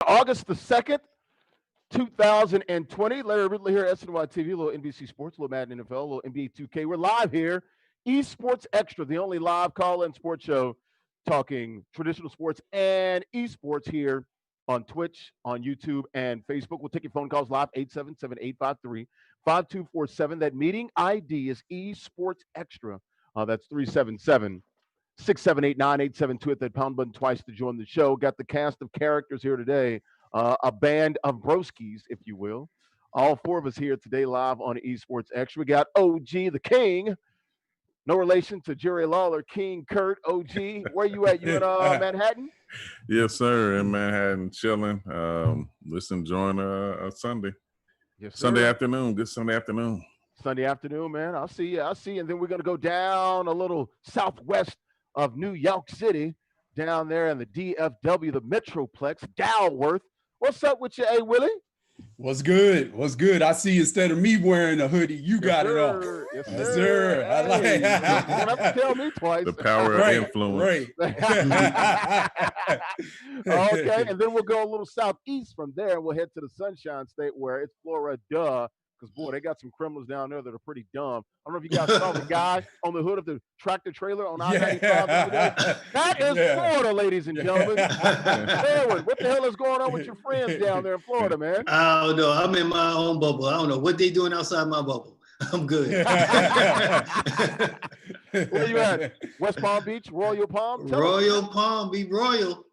August the 2nd, 2020. Larry Ridley here, SNY TV, a little NBC Sports, a little Madden NFL, a little NBA 2K. We're live here, Esports Extra, the only live call-in sports show talking traditional sports and esports here on Twitch, on YouTube, and Facebook. We'll take your phone calls live, 877-853-5247. That meeting ID is Esports Extra. That's 377 678 9872. Hit that pound button twice to join the show. Got the cast of characters here today, a band of broskies, if you will. All four of us here today live on Esports Extra. We got OG the King. No relation to Jerry Lawler, King Kurt. OG, where you at? You in Manhattan? Yes, sir. In Manhattan, chilling. Just enjoying a Sunday. Yes, sir. Sunday afternoon. Good Sunday afternoon. Sunday afternoon, man. I'll see you. And then we're going to go down a little southwest of New York City, down there in the DFW, the Metroplex, Dalworth. What's up with you, A. Willie? What's good? What's good? I see instead of me wearing a hoodie, you got it on. Yes, Yes, sir. Hey, I like you don't have to tell me twice. The power of influence. Right. Okay, and then we'll go a little southeast from there, and we'll head to the Sunshine State where it's Florida. Because, boy, they got some criminals down there that are pretty dumb. I don't know if you guys saw the guy on the hood of the tractor trailer on I-95. That is Florida, ladies and gentlemen. Erwin, what the hell is going on with your friends down there in Florida, man? I don't know. I'm in my own bubble. I don't know what they doing outside my bubble. I'm good. Where you at? West Palm Beach, Royal Palm? Royal Palm, be royal.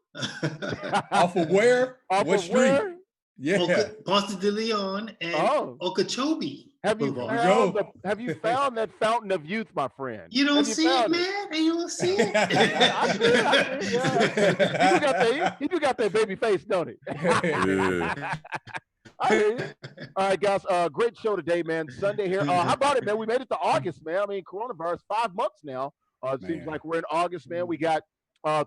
Off of where? What street? Where? Yeah. Ponce de Leon and Okeechobee. Have you found that fountain of youth, my friend? You don't see it, man? And you don't see it? I see, yeah. He do got that baby face, don't he? Yeah. I hear you. All right, guys. Great show today, man. Sunday here. How about it, man? We made it to August, man. I mean, coronavirus, 5 months now. It seems like we're in August, man. We got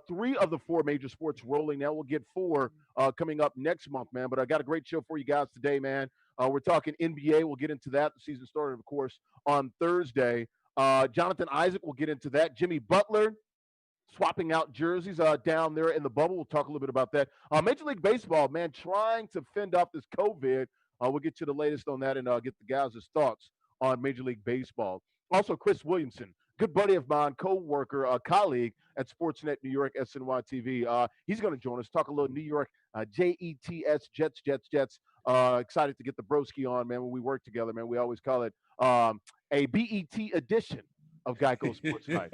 3 of the 4 major sports rolling now. We'll get 4 coming up next month, man. But I got a great show for you guys today, man. We're talking NBA. We'll get into that. The season started, of course, on Thursday. Jonathan Isaac will get into that. Jimmy Butler swapping out jerseys down there in the bubble. We'll talk a little bit about that. Major League Baseball, man, trying to fend off this COVID. We'll get to the latest on that and get the guys' thoughts on Major League Baseball. Also, Chris Williamson, good buddy of mine, co-worker, colleague at Sportsnet New York, SNY TV. He's going to join us, talk a little New York Jets, Jets. Excited to get the broski on, man, when we work together, man. We always call it a BET edition of Geico Sports Night.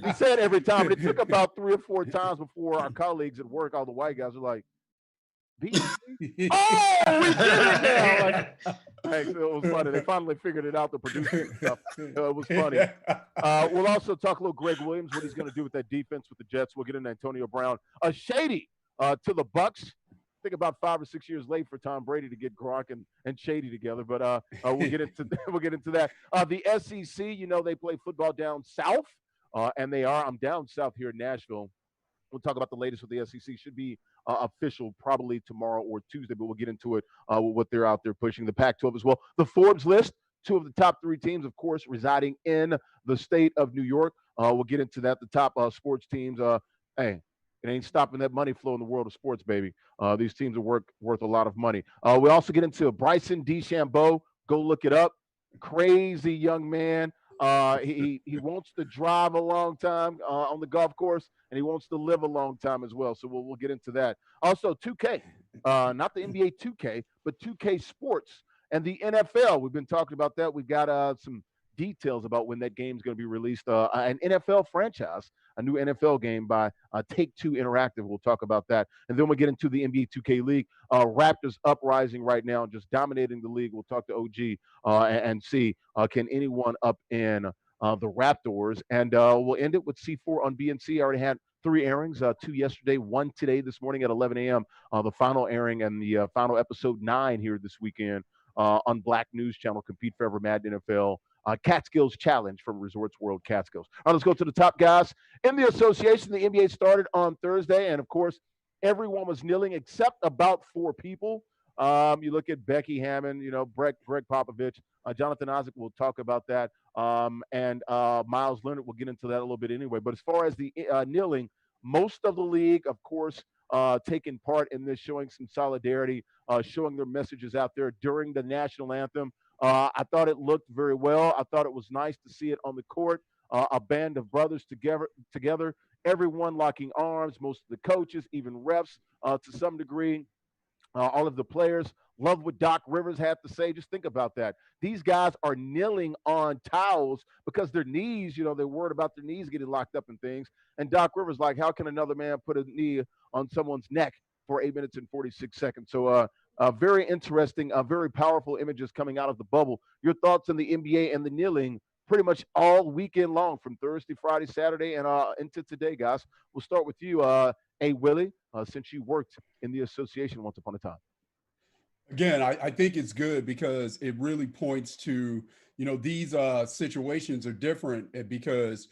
We say it every time, but it took about 3 or 4 times before our colleagues at work, all the white guys, were like, BET? Oh, we did it now! Like, it was funny. They finally figured it out, the producers and stuff. It was funny. We'll also talk a little Greg Williams, what he's going to do with that defense with the Jets. We'll get into Antonio Brown. Shady to the Bucks. I think about 5 or 6 years late for Tom Brady to get Gronk and Shady together, but we'll get into that. The SEC, you know, they play football down south, and they are. I'm down south here in Nashville. We'll talk about the latest with the SEC. Should be official probably tomorrow or Tuesday, but we'll get into it with what they're out there pushing. The Pac-12 as well. The Forbes list, 2 of the top 3 teams, of course, residing in the state of New York. We'll get into that. The top sports teams. Hey, it ain't stopping that money flow in the world of sports, baby. These teams are worth a lot of money. We also get into Bryson DeChambeau. Go look it up. Crazy young man. He wants to drive a long time on the golf course, and he wants to live a long time as well. So we'll get into that. Also, 2K, not the NBA 2K, but 2K Sports and the NFL. We've been talking about that. We've got some details about when that game is going to be released. An NFL franchise, a new NFL game by Take-Two Interactive. We'll talk about that. And then we'll get into the NBA 2K League. Raptors uprising right now, just dominating the league. We'll talk to OG and see can anyone up in the Raptors. And we'll end it with C4 on BNC. I already had 3 airings, 2 yesterday, 1 today, this morning at 11 a.m. The final airing and the final episode 9 here this weekend on Black News Channel, Compete Forever Madden NFL. Catskills Challenge from Resorts World Catskills. All right, let's go to the top guys. In the association, the NBA started on Thursday, and of course, everyone was kneeling except about 4 people. You look at Becky Hammond, you know, Greg Popovich, Jonathan Isaac, we'll talk about that, and Miles Leonard, we'll get into that a little bit anyway. But as far as the kneeling, most of the league, of course, taking part in this, showing some solidarity, showing their messages out there during the national anthem. I thought it looked very well. I thought it was nice to see it on the court. A band of brothers together, everyone locking arms, most of the coaches, even refs to some degree, all of the players. Love what Doc Rivers had to say. Just think about that. These guys are kneeling on towels because their knees, they're worried about their knees getting locked up and things. And Doc Rivers, like, how can another man put a knee on someone's neck for 8 minutes and 46 seconds? So, very interesting, very powerful images coming out of the bubble. Your thoughts on the NBA and the kneeling pretty much all weekend long, from Thursday, Friday, Saturday, and into today, guys. We'll start with you, A. Willie, since you worked in the association once upon a time. Again, I think it's good because it really points to, these situations are different because,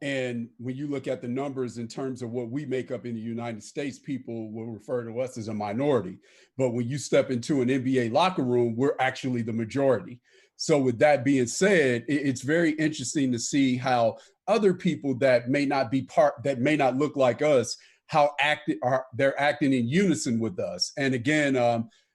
and when you look at the numbers in terms of what we make up in the United States, people will refer to us as a minority. But when you step into an NBA locker room, we're actually the majority. So with that being said, it's very interesting to see how other people that may not be that may not look like us, how they're acting in unison with us. And again,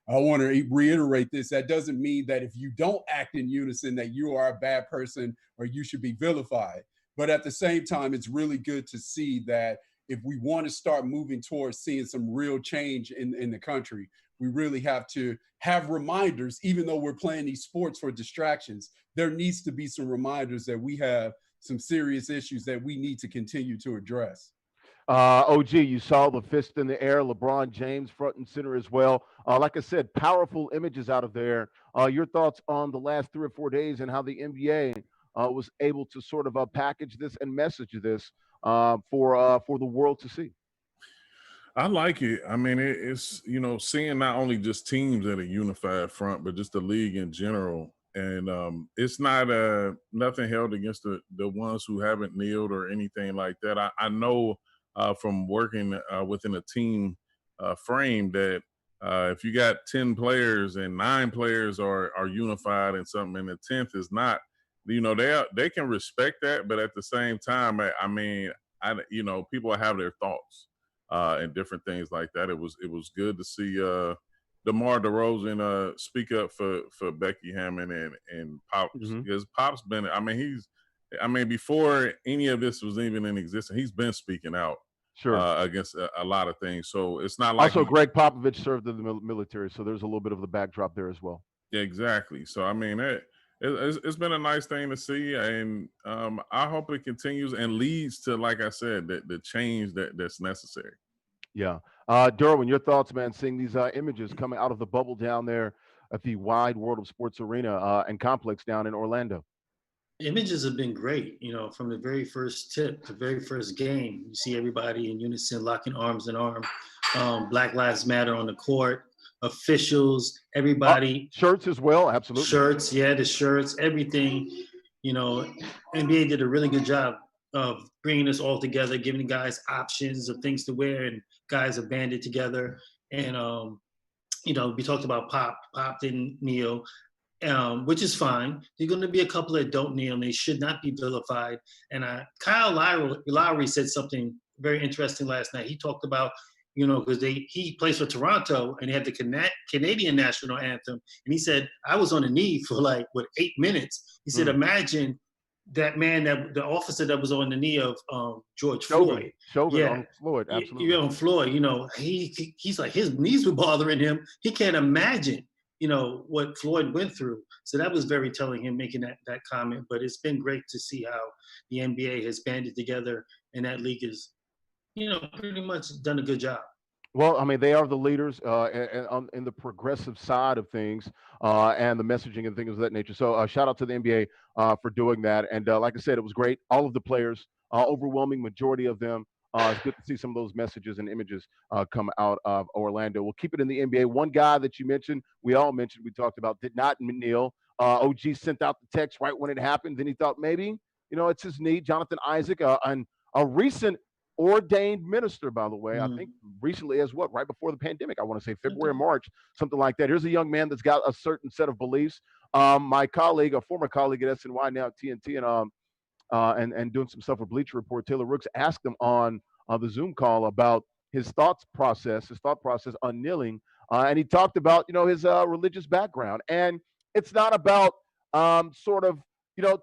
I want to reiterate this. That doesn't mean that if you don't act in unison that you are a bad person or you should be vilified. But at the same time, it's really good to see that if we want to start moving towards seeing some real change in the country, we really have to have reminders. Even though we're playing these sports for distractions, there needs to be some reminders that we have some serious issues that we need to continue to address. OG, you saw the fist in the air, LeBron James front and center as well. Like I said, powerful images out of there. Your thoughts on the last 3 or 4 days and how the NBA was able to sort of package this and message this for the world to see? I like it. I mean, it's seeing not only just teams at a unified front, but just the league in general. And it's not nothing held against the ones who haven't kneeled or anything like that. I know from working within a team frame that if you got 10 players and 9 players are unified in something and the 10th is not, they can respect that. But at the same time, I mean, people have their thoughts and different things like that. It was good to see DeMar DeRozan speak up for Becky Hammond and Pops, because Pops been, before any of this was even in existence, he's been speaking out against a lot of things. So it's not like also Greg Popovich served in the military, so there's a little bit of the backdrop there as well. Yeah, exactly. So I mean, it's been a nice thing to see, and I hope it continues and leads to, like I said, the change that's necessary. Yeah. Derwin, your thoughts, man, seeing these images coming out of the bubble down there at the Wide World of Sports Arena and Complex down in Orlando? Images have been great, from the very first tip, the very first game. You see everybody in unison, locking arms in arm. Black Lives Matter on the court, officials, everybody. Shirts as well, absolutely. Shirts, yeah, the shirts, everything. NBA did a really good job of bringing this all together, giving the guys options of things to wear, and guys have banded together. And, we talked about Pop didn't kneel. Which is fine. There's going to be a couple that don't kneel, and they should not be vilified. And Kyle Lowry said something very interesting last night. He talked about, because he plays for Toronto, and they had the Canadian national anthem, and he said, I was on a knee for 8 minutes. He said, imagine that man, the officer that was on the knee of George Floyd. On Floyd, absolutely. On Floyd, he's like, his knees were bothering him. He can't imagine what Floyd went through. So that was very telling, him making that comment. But it's been great to see how the NBA has banded together, and that league is, pretty much done a good job. Well, I mean, they are the leaders in the progressive side of things and the messaging and things of that nature. So shout out to the NBA for doing that. And like I said, it was great. All of the players, overwhelming majority of them. It's good to see some of those messages and images come out of Orlando. We'll keep it in the NBA. One guy that you mentioned, we talked about, did not kneel. OG sent out the text right when it happened. Then he thought maybe, it's his knee. Jonathan Isaac, and a recent ordained minister, by the way, I think recently as right before the pandemic, I want to say February, March, something like that. Here's a young man that's got a certain set of beliefs. My colleague, a former colleague at SNY, now at TNT, and doing some stuff with Bleacher Report, Taylor Rooks, asked him on the Zoom call about his thought process on kneeling, and he talked about his religious background, and it's not about sort of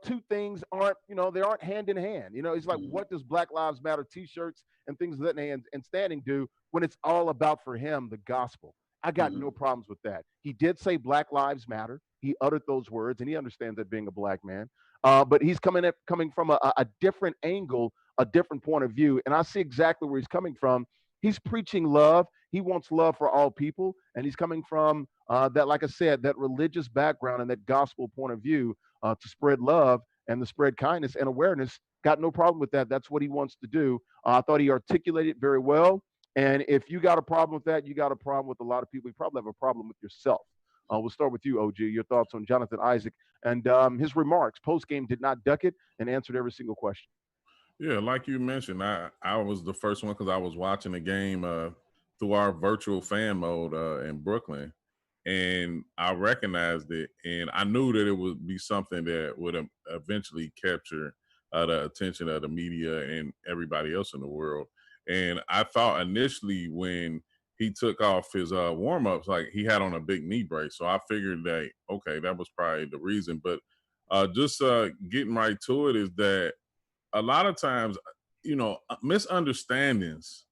two things aren't they aren't hand in hand. He's like, Mhm. what does Black Lives Matter T-shirts and things of that and standing do when it's all about for him the gospel? I got Mhm. no problems with that. He did say Black Lives Matter. He uttered those words, and he understands that being a black man. But he's coming from a different angle, a different point of view, and I see exactly where he's coming from. He's preaching love. He wants love for all people, and he's coming from that, like I said, that religious background and that gospel point of view to spread love and to spread kindness and awareness. Got no problem with that. That's what he wants to do. I thought he articulated very well. And if you got a problem with that, you got a problem with a lot of people. You probably have a problem with yourself. We'll start with you, OG. Your thoughts on Jonathan Isaac and his remarks post game did not duck it and answered every single question. Yeah, like you mentioned, I was the first one because I was watching the game through our virtual fan mode in Brooklyn, and I recognized it, and I knew that it would be something that would eventually capture the attention of the media and everybody else in the world. And I thought initially when he took off his warm ups, like he had on a big knee brace, so I figured that okay, that was probably the reason. But just getting right to it is that a lot of times, misunderstandings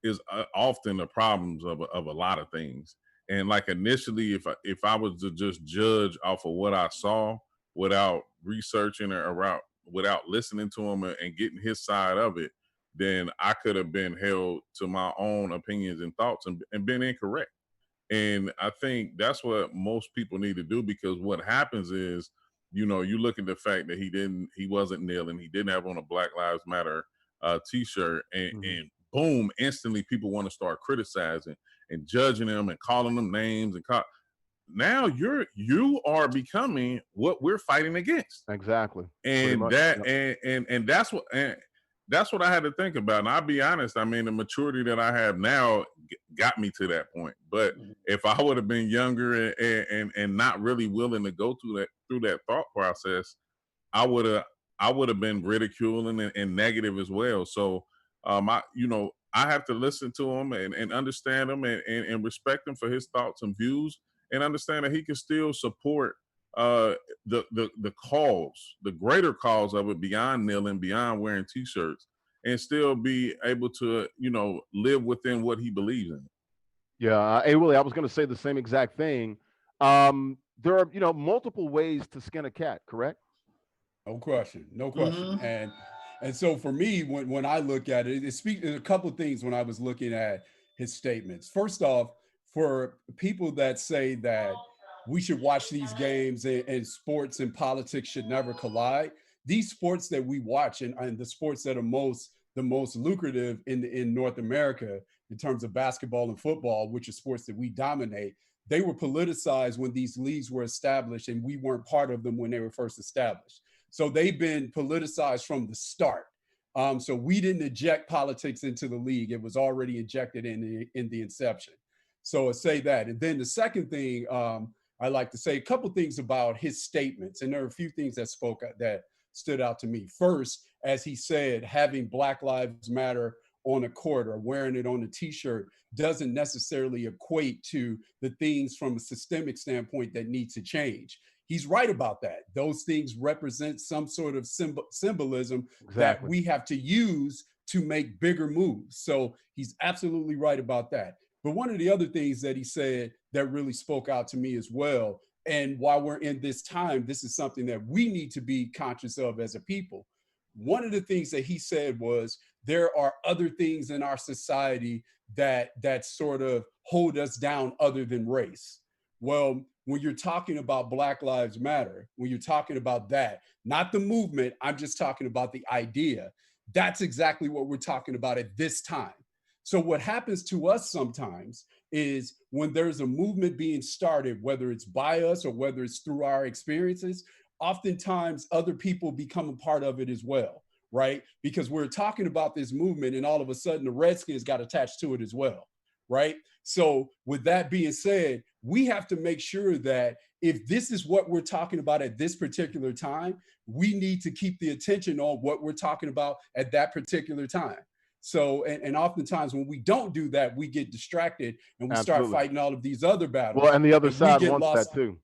is often the problems of a lot of things. And like initially, if I was to just judge off of what I saw without researching or without listening to him and getting his side of it, then I could have been held to my own opinions and thoughts and been incorrect. And I think that's what most people need to do because what happens is, you look at the fact that he wasn't kneeling, he didn't have on a Black Lives Matter t-shirt, and, Mhm. and boom, instantly people want to start criticizing and judging them and calling them names now you are becoming what we're fighting against. Exactly. Pretty And much. that Yep. and that's what I had to think about. And I'll be honest, I mean, the maturity that I have now got me to that point. But Mhm. if I would have been younger and not really willing to go through that thought process, I would have been ridiculing and negative as well. So I have to listen to him and understand him and respect him for his thoughts and views and understand that he can still support uh the cause, the greater cause of it beyond kneeling, beyond wearing t-shirts, and still be able to, live within what he believes in. Yeah. Hey, Willie, I was going to say the same exact thing. There are, multiple ways to skin a cat, correct? No question, no question. Mhm. And so for me, when I look at it, it speaks a couple of things when I was looking at his statements. First off, for people that say that we should watch these games and sports and politics should never collide, these sports that we watch and the sports that are the most lucrative in North America in terms of basketball and football, which are sports that we dominate, they were politicized when these leagues were established, and we weren't part of them when they were first established. So they've been politicized from the start. So we didn't inject politics into the league; it was already injected in the inception. So I say that, and then the second thing I like to say a couple things about his statements, and there are a few things that stood out to me. First, as he said, having Black Lives Matter on a court or wearing it on a T-shirt doesn't necessarily equate to the things from a systemic standpoint that need to change. He's right about that. Those things represent some sort of symbolism that Exactly. we have to use to make bigger moves. So he's absolutely right about that. But one of the other things that he said that really spoke out to me as well, and while we're in this time, this is something that we need to be conscious of as a people. One of the things that he said was there are other things in our society that sort of hold us down other than race. Well, when you're talking about Black Lives Matter, when you're talking about that, not the movement, I'm just talking about the idea. That's exactly what we're talking about at this time. So, what happens to us sometimes is when there's a movement being started, whether it's by us or whether it's through our experiences, oftentimes other people become a part of it as well, right? Because we're talking about this movement and all of a sudden the Redskins got attached to it as well, right? So, with that being said, we have to make sure that if this is what we're talking about at this particular time, we need to keep the attention on what we're talking about at that particular time. So, and oftentimes when we don't do that, we get distracted and we start Absolutely. fighting all of these other battles. Well, and the other and we side get wants lost, that too.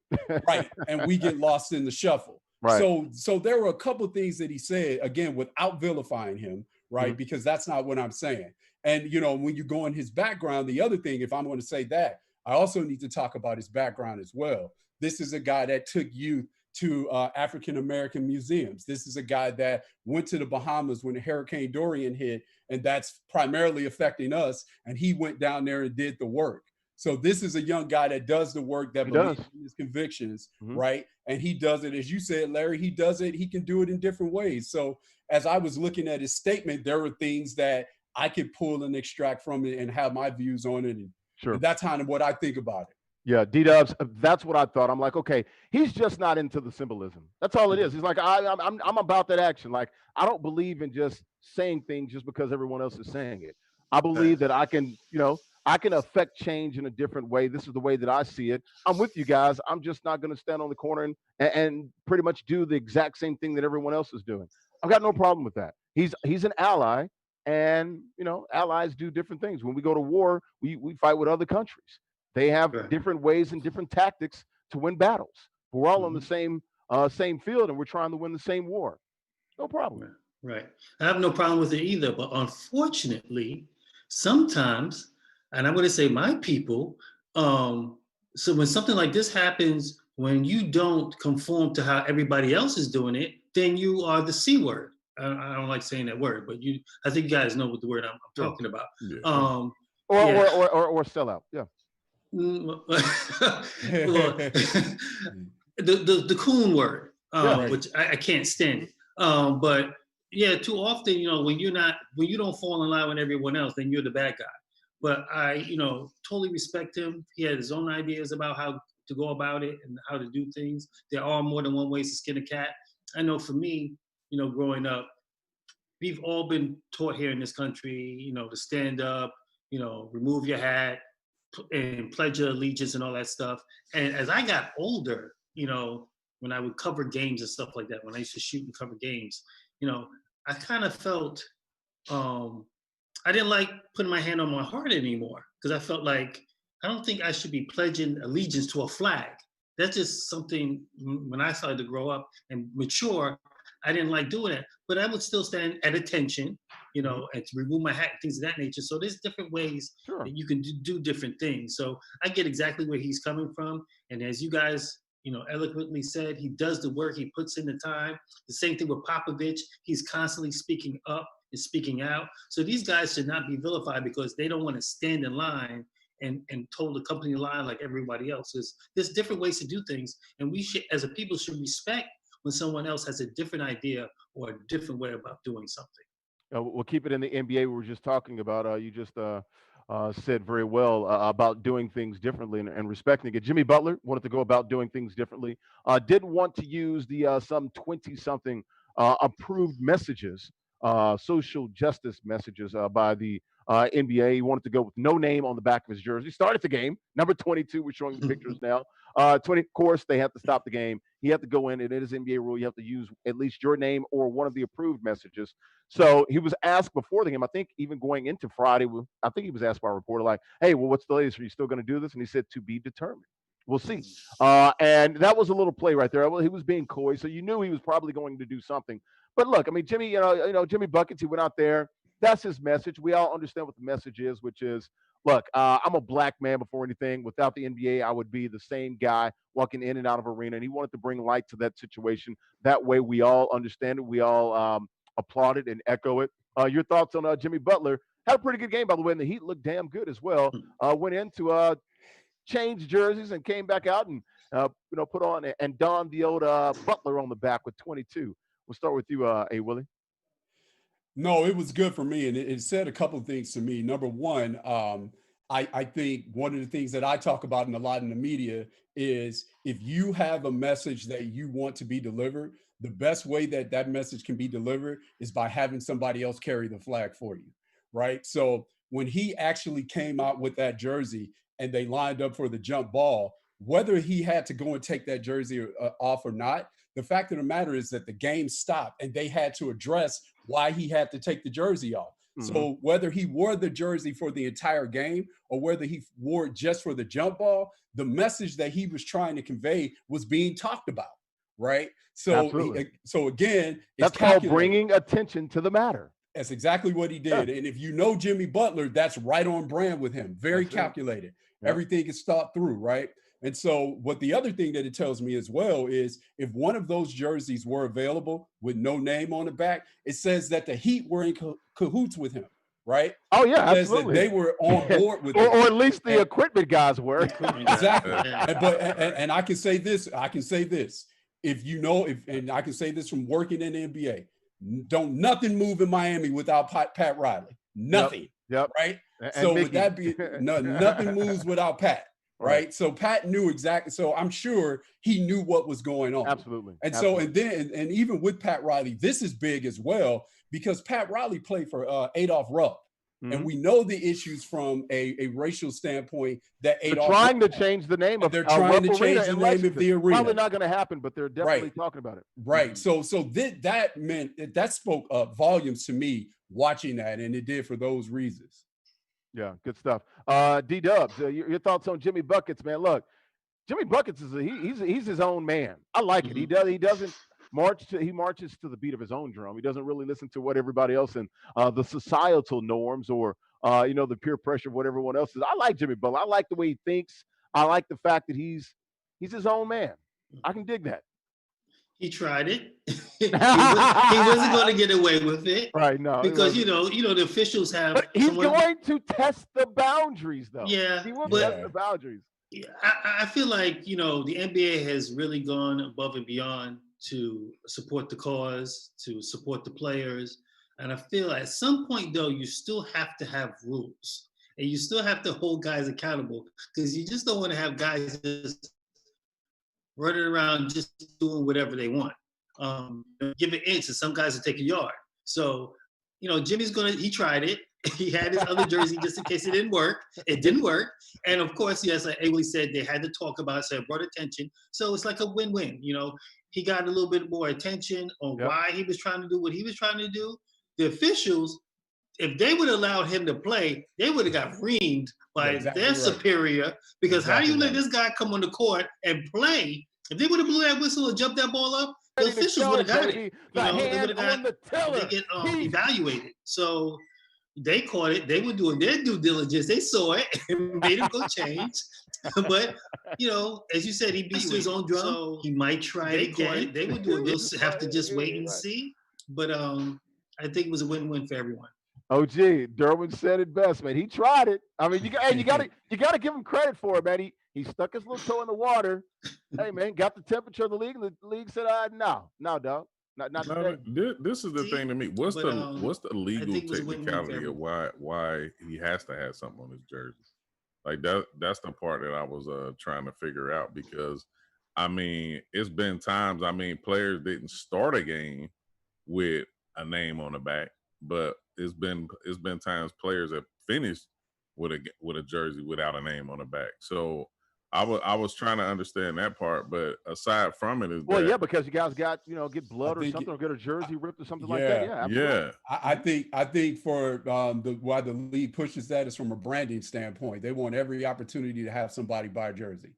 right? And we get lost in the shuffle. Right. So there were a couple of things that he said, again, without vilifying him, right? Mhm. Because that's not what I'm saying. And, you know, when you go in his background, the other thing, if I'm going to say that, I also need to talk about his background as well. This is a guy that took youth to African-American museums. This is a guy that went to the Bahamas when Hurricane Dorian hit, and that's primarily affecting us. And he went down there and did the work. So this is a young guy that does the work, that believes in his convictions, right? And he does it, as you said, Larry, he does it, he can do it in different ways. So as I was looking at his statement, there were things that I could pull and extract from it and have my views on it. And that's kind of what I think about it. Yeah, D-Dubs, that's what I thought. I'm like, okay, he's just not into the symbolism. That's all it is. He's like, I'm about that action. Like, I don't believe in just saying things just because everyone else is saying it. I believe that I can, you know, I can affect change in a different way. This is the way that I see it. I'm with you guys. I'm just not going to stand on the corner and pretty much do the exact same thing that everyone else is doing. I've got no problem with that. He's an ally, and you know, allies do different things. When we go to war, we fight with other countries. They have different ways and different tactics to win battles. We're all on the same field, and we're trying to win the same war. No problem. Right. I have no problem with it either. But unfortunately, sometimes, and I'm going to say my people, so when something like this happens, when you don't conform to how everybody else is doing it, then you are the C word. I don't like saying that word, but I think you guys know what the word I'm talking about. Yeah. Or sell out. Yeah. Well, the coon word, which I can't stand it. But yeah, too often, you know, when you don't fall in line with everyone else, then you're the bad guy. But I, you know, totally respect him. He had his own ideas about how to go about it and how to do things. There are more than one ways to skin a cat. I know for me, you know, growing up, we've all been taught here in this country, you know, to stand up, you know, remove your hat and pledge your allegiance and all that stuff. And as I got older, you know, when I would cover games and stuff like that, when I used to shoot and cover games, you know, I kind of felt I didn't like putting my hand on my heart anymore, because I felt like I don't think I should be pledging allegiance to a flag. That's just something, when I started to grow up and mature, I didn't like doing it, but I would still stand at attention, you know, and to remove my hat, things of that nature. So there's different ways that you can do different things. So I get exactly where he's coming from. And as you guys, you know, eloquently said, he does the work, he puts in the time. The same thing with Popovich. He's constantly speaking up and speaking out. So these guys should not be vilified because they don't want to stand in line and toe the company line like everybody else. There's different ways to do things. And we should, as a people, should respect when someone else has a different idea or a different way about doing something. We'll keep it in the NBA. We were just talking about. You just said very well about doing things differently and respecting it. Jimmy Butler wanted to go about doing things differently. Didn't want to use the some 20-something approved messages, social justice messages by the NBA. He wanted to go with no name on the back of his jersey. Started the game. Number 22. We're showing the pictures now. 20. Of course, they have to stop the game. He had to go in, and it is NBA rule. You have to use at least your name or one of the approved messages. So he was asked before the game, I think even going into Friday, I think he was asked by a reporter, like, hey, well, what's the latest? Are you still going to do this? And he said, to be determined. We'll see. And that was a little play right there. Well, he was being coy, so you knew he was probably going to do something. But look, I mean, Jimmy, Jimmy Buckets, he went out there. That's his message. We all understand what the message is, which is, look, I'm a black man before anything. Without the NBA, I would be the same guy walking in and out of arena. And he wanted to bring light to that situation. That way we all understand it. We all applaud it and echo it. Your thoughts on Jimmy Butler? Had a pretty good game, by the way, and the Heat looked damn good as well. Went in to change jerseys and came back out and put on and donned the old Butler on the back with 22. We'll start with you, A. Willie. No, it was good for me, and it said a couple of things to me. Number one, I think one of the things that I talk about a lot in the media is if you have a message that you want to be delivered, the best way that that message can be delivered is by having somebody else carry the flag for you, right? So when he actually came out with that jersey and they lined up for the jump ball, whether he had to go and take that jersey off or not, the fact of the matter is that the game stopped and they had to address why he had to take the jersey off. So whether he wore the jersey for the entire game or whether he wore it just for the jump ball, the message that he was trying to convey was being talked about, right? So, so again, it's that's called bringing attention to the matter. That's exactly what he did. And if you know Jimmy Butler, that's right on brand with him. Very calculated. Everything is thought through, right? And so what the other thing that it tells me as well is if one of those jerseys were available with no name on the back, it says that the Heat were in cahoots with him, right? Oh, yeah, it says that they were on board with or at least the equipment guys were. Exactly. And I can say this. If you know, and I can say this from working in the NBA, don't nothing move in Miami without Pat Riley. Nothing. Yep. Right. So would that be nothing moves without Pat? Right. So Pat knew exactly. So I'm sure he knew what was going on. Absolutely. And so, and even with Pat Riley, this is big as well, because Pat Riley played for Adolph Rupp. And we know the issues from a racial standpoint that Adolph they're trying to change the name of they're trying to change the name of the arena. Probably not going to happen, but they're definitely talking about it. Right. So that meant that spoke volumes to me watching that, and it did for those reasons. Yeah, good stuff. D-Dubs, your thoughts on Jimmy Buckets, man? Look, Jimmy Buckets he's his own man. I like it. He doesn't march he marches to the beat of his own drum. He doesn't really listen to what everybody else and the societal norms or the peer pressure of what everyone else is. I like Jimmy Butler. I like the way he thinks. I like the fact that he's his own man. I can dig that. He tried it. he wasn't going to get away with it, right? No, because the officials have. But he's going to test the boundaries, though. Yeah, he will test the boundaries. I feel like the NBA has really gone above and beyond to support the cause, to support the players, and I feel at some point though you still have to have rules, and you still have to hold guys accountable, because you just don't want to have guys just running around just doing whatever they want. Give an inch and some guys will take a yard. So, Jimmy's he tried it. He had his other jersey just in case it didn't work. It didn't work. And of course, yes, like Avery said, they had to talk about it, so it brought attention. So it's like a win-win. He got a little bit more attention on why he was trying to do what he was trying to do. The officials, if they would have allowed him to play, they would have got reamed by their superior, because how do you let this guy come on the court and play? If they would have blew that whistle and jumped that ball up, the officials would have got it. They would have got evaluated. So they caught it. They were doing their due diligence. They saw it and made him go change. But as you said, he beat his own drum. So he might try it again. They would do it. They'll have to just wait and see. But I think it was a win-win for everyone. OG, Derwin said it best, man. He tried it. I mean, you got to give him credit for it, man. He stuck his little toe in the water. Hey, man, got the temperature of the league. And the league said, no, dog, not today. This is the thing to me. What's the legal technicality of why he has to have something on his jersey? Like that's the part that I was trying to figure out, because I mean, it's been times. I mean, players didn't start a game with a name on the back, but it's been times players have finished with a jersey without a name on the back. So I was trying to understand that part, but aside from it, because you guys got get blood or something, or get a jersey ripped or something like that. Yeah, absolutely. I think for why the league pushes that is from a branding standpoint. They want every opportunity to have somebody buy a jersey.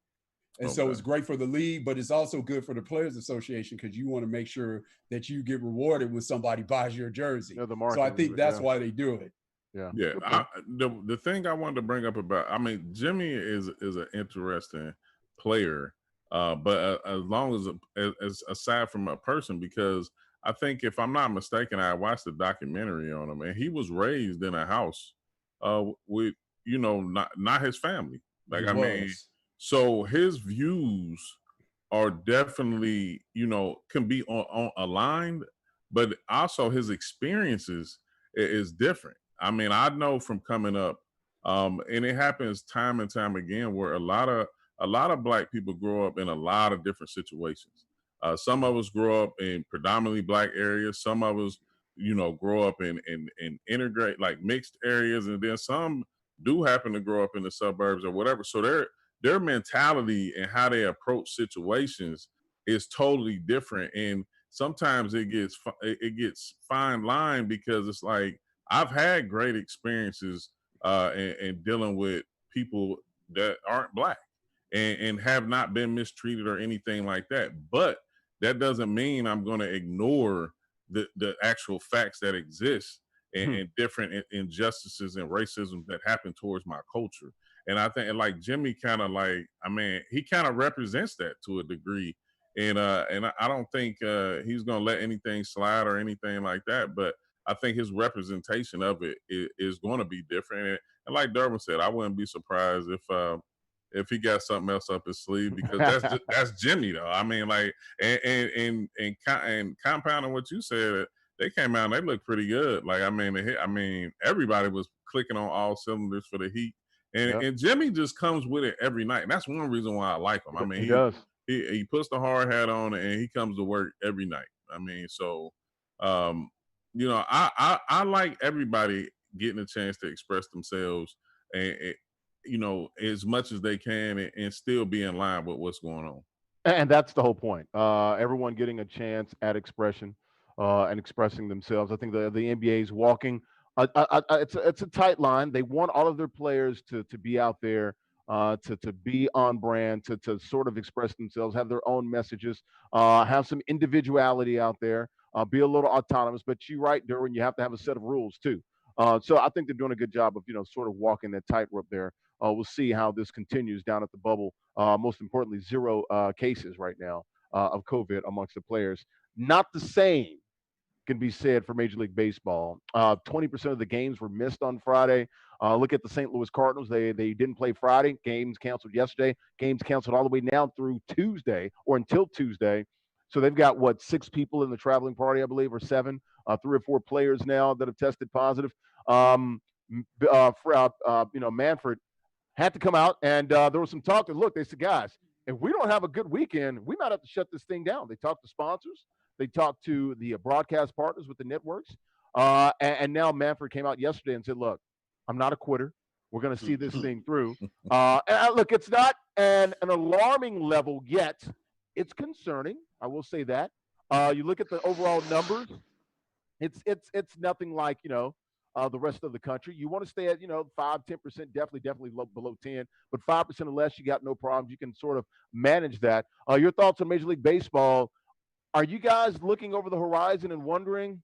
And so it's great for the league, but it's also good for the Players Association, because you want to make sure that you get rewarded when somebody buys your jersey. So I think that's why they do it. Yeah. The thing I wanted to bring up about, I mean, Jimmy is an interesting player, but as long as aside from a person, because I think, if I'm not mistaken, I watched the documentary on him, and he was raised in a house with not his family. Like, I mean. So his views are definitely, can be on aligned, but also his experiences is different. I mean, I know from coming up, and it happens time and time again, where a lot of Black people grow up in a lot of different situations. Some of us grow up in predominantly Black areas. Some of us, grow up in integrate, like, mixed areas, and then some do happen to grow up in the suburbs or whatever. So their mentality and how they approach situations is totally different. And sometimes it gets fine line, because it's like, I've had great experiences in dealing with people that aren't black and have not been mistreated or anything like that. But that doesn't mean I'm going to ignore the actual facts that exist and different injustices and racism that happen towards my culture. And I think like Jimmy kind of like, I mean, he kind of represents that to a degree. And I don't think he's gonna let anything slide or anything like that. But I think his representation of it is going to be different. And like Durbin said, I wouldn't be surprised if he got something else up his sleeve, because that's Jimmy though. I mean, like and compounding what you said, they came out and they looked pretty good. Like I mean, everybody was clicking on all cylinders for the Heat, and Jimmy just comes with it every night, and that's one reason why I like him. I mean, he does. He puts the hard hat on and he comes to work every night. I mean, so you know, I like everybody getting a chance to express themselves and you know, as much as they can and still be in line with what's going on. And that's the whole point. Everyone getting a chance at expression and expressing themselves. I think the NBA is walking. It's a tight line. They want all of their players to be out there, to be on brand, to sort of express themselves, have their own messages, have some individuality out there, be a little autonomous. But you're right, Derwin, you have to have a set of rules too. So I think they're doing a good job of sort of walking that tightrope there. We'll see how this continues down at the bubble. Most importantly, zero cases right now of COVID amongst the players. Not the same can be said for Major League Baseball. 20% of the games were missed on Friday. Look at the St. Louis Cardinals. They didn't play Friday. Games canceled yesterday. Games canceled all the way now through Tuesday or until Tuesday. So they've got, what, 6 people in the traveling party, I believe, or 7, 3 or 4 players now that have tested positive. Manfred had to come out, and there was some talk that, look, they said, guys, if we don't have a good weekend, we might have to shut this thing down. They talked to sponsors. They talked to the broadcast partners with the networks. And now Manfred came out yesterday and said, look, I'm not a quitter. We're going to see this thing through. Look, it's not an alarming level yet. It's concerning. I will say that. You look at the overall numbers. It's nothing like, the rest of the country. You want to stay at, 5, 10%, definitely below 10, but 5% or less, you got no problems. You can sort of manage that. Your thoughts on Major League Baseball? Are you guys looking over the horizon and wondering,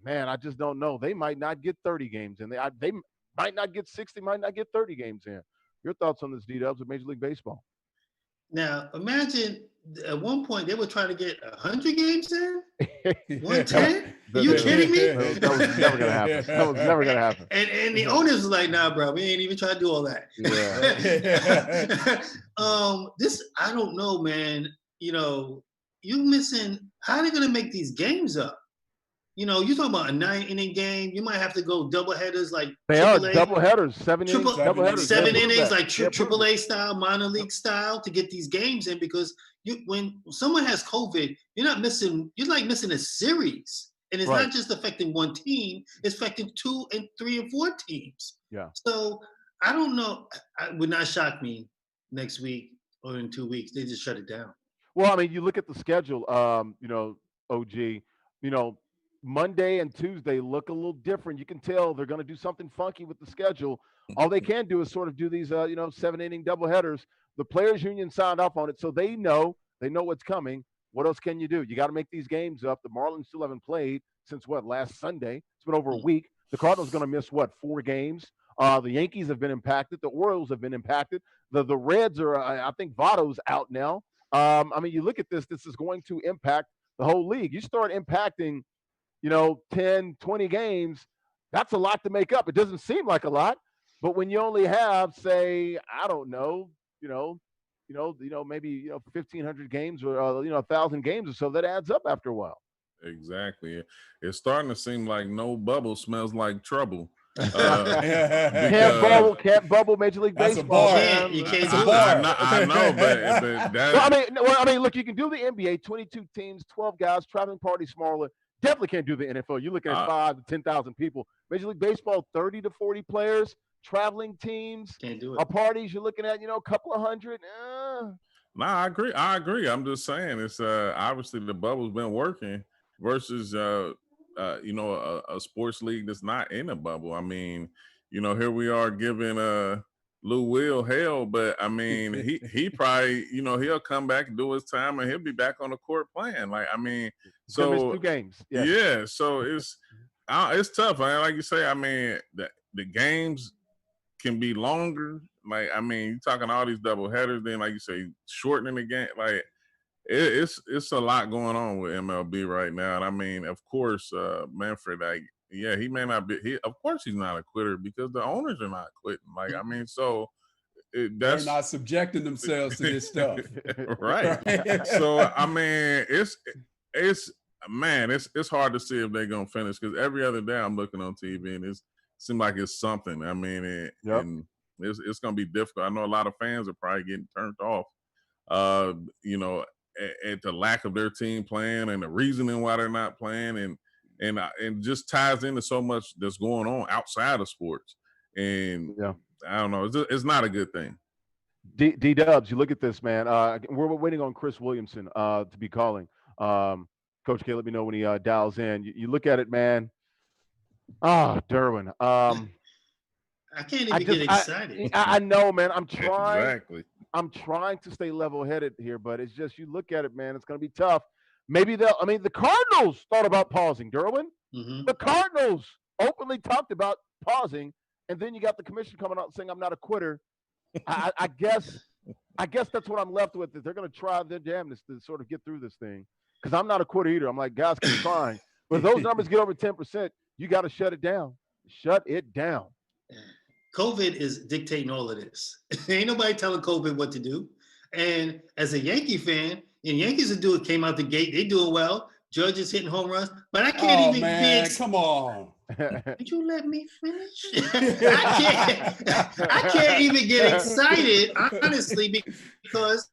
man, I just don't know. They might not get 30 games in. They might not get 60, might not get 30 games in. Your thoughts on this, D-Dubs, with Major League Baseball? Now, imagine at one point they were trying to get 100 games in? 110? Are you kidding me? That was never going to happen. That was never going to happen. And the owners was like, nah, bro, we ain't even trying to do all that. Yeah. This, I don't know, man. You missing, how are they going to make these games up? You talking about a 9-inning game. You might have to go double headers like they AAA, are double headers, 7 innings, double headers, 7 innings like AAA style, minor league style to get these games in, because when someone has COVID, you're like missing a series, and it's not just affecting one team; it's affecting 2 and 3 and 4 teams. Yeah. So I don't know. It would not shock me next week or in 2 weeks they just shut it down. Well, I mean, you look at the schedule. OG. Monday and Tuesday look a little different. You can tell they're going to do something funky with the schedule. All they can do is sort of do these, 7-inning doubleheaders. The players' union signed off on it, so they know what's coming. What else can you do? You got to make these games up. The Marlins still haven't played since last Sunday. It's been over a week. The Cardinals going to miss 4 games. The Yankees have been impacted. The Orioles have been impacted. The Reds are, I think, Votto's out now. You look at this. This is going to impact the whole league. You start impacting 10, 20 games, that's a lot to make up. It doesn't seem like a lot, but when you only have, say, I don't know, maybe 1,500 games or 1,000 games or so, that adds up after a while. Exactly. It's starting to seem like no bubble smells like trouble. Can't bubble Major League Baseball. You can't do it. I know, but that. Look, you can do the NBA, 22 teams, 12 guys, traveling party smaller. Definitely can't do the NFL. You're looking at 5 to 10,000 people. Major League Baseball, 30 to 40 players, traveling teams, can't do it. Parties. You're looking at a couple of hundred. I agree. I'm just saying it's obviously the bubble's been working versus a sports league that's not in a bubble. I mean, here we are giving Lou Will hell, but I mean, he probably, he'll come back and do his time, and he'll be back on the court playing. Like, I mean, so miss 2 games. Yes. Yeah, so it's tough. Like you say, I mean, the games can be longer. Like, I mean, you're talking all these double headers, then like you say, shortening the game. Like, it's a lot going on with MLB right now. And I mean, of course, Manfred, like, yeah, he may not be. Of course, he's not a quitter because the owners are not quitting. Like, I mean, so they're not subjecting themselves to this stuff, right? So I mean, it's hard to see if they're gonna finish because every other day I'm looking on TV and it seems like it's something. I mean, and it's gonna be difficult. I know a lot of fans are probably getting turned off. At the lack of their team playing and the reasoning why they're not playing, and just ties into so much that's going on outside of sports. And I don't know, it's not a good thing. D-Dubs, you look at this, man. We're waiting on Chris Williamson to be calling. Coach K, let me know when he dials in. You look at it, man. Derwin. I can't even get excited. I know, man. I'm trying. Exactly. I'm trying to stay level-headed here, but it's just you look at it, man. It's going to be tough. Maybe the Cardinals thought about pausing, Derwin. Mm-hmm. The Cardinals openly talked about pausing, and then you got the commission coming out saying I'm not a quitter. I guess that's what I'm left with. Is they're going to try their damnedest to sort of get through this thing because I'm not a quitter either. I'm like, guys, keep trying. But if those numbers get over 10%, you got to shut it down. Shut it down. COVID is dictating all of this. Ain't nobody telling COVID what to do. And as a Yankee fan, and Yankees came out the gate, they doing well. Judge is hitting home runs, but I can't come on. Did you let me finish? I can't even get excited, honestly, because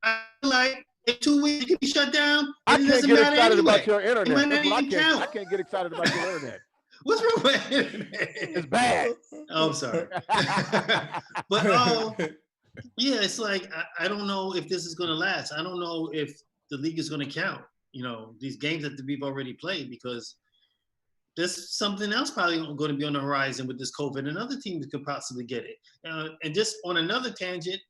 I feel like in 2 weeks it can be shut down. I can't get excited about your internet. I can't get excited about your internet. What's wrong with it? It's bad. Oh, I'm sorry. But yeah, it's like I don't know if this is going to last. I don't know if the league is going to count, these games that we've already played because there's something else probably going to be on the horizon with this COVID, and other teams could possibly get it. And just on another tangent,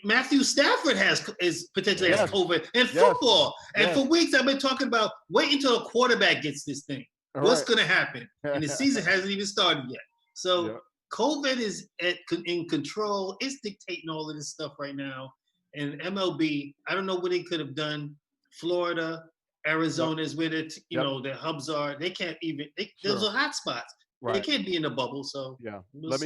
Matthew Stafford is potentially has COVID in football. And for weeks I've been talking about wait until a quarterback gets this thing. What's going to happen? And the season hasn't even started yet. So COVID is in control. It's dictating all of this stuff right now. And MLB, I don't know what they could have done. Florida, Arizona is with it. The hubs are. They can't even. Those are hot spots. Right. They can't be in a bubble. So let's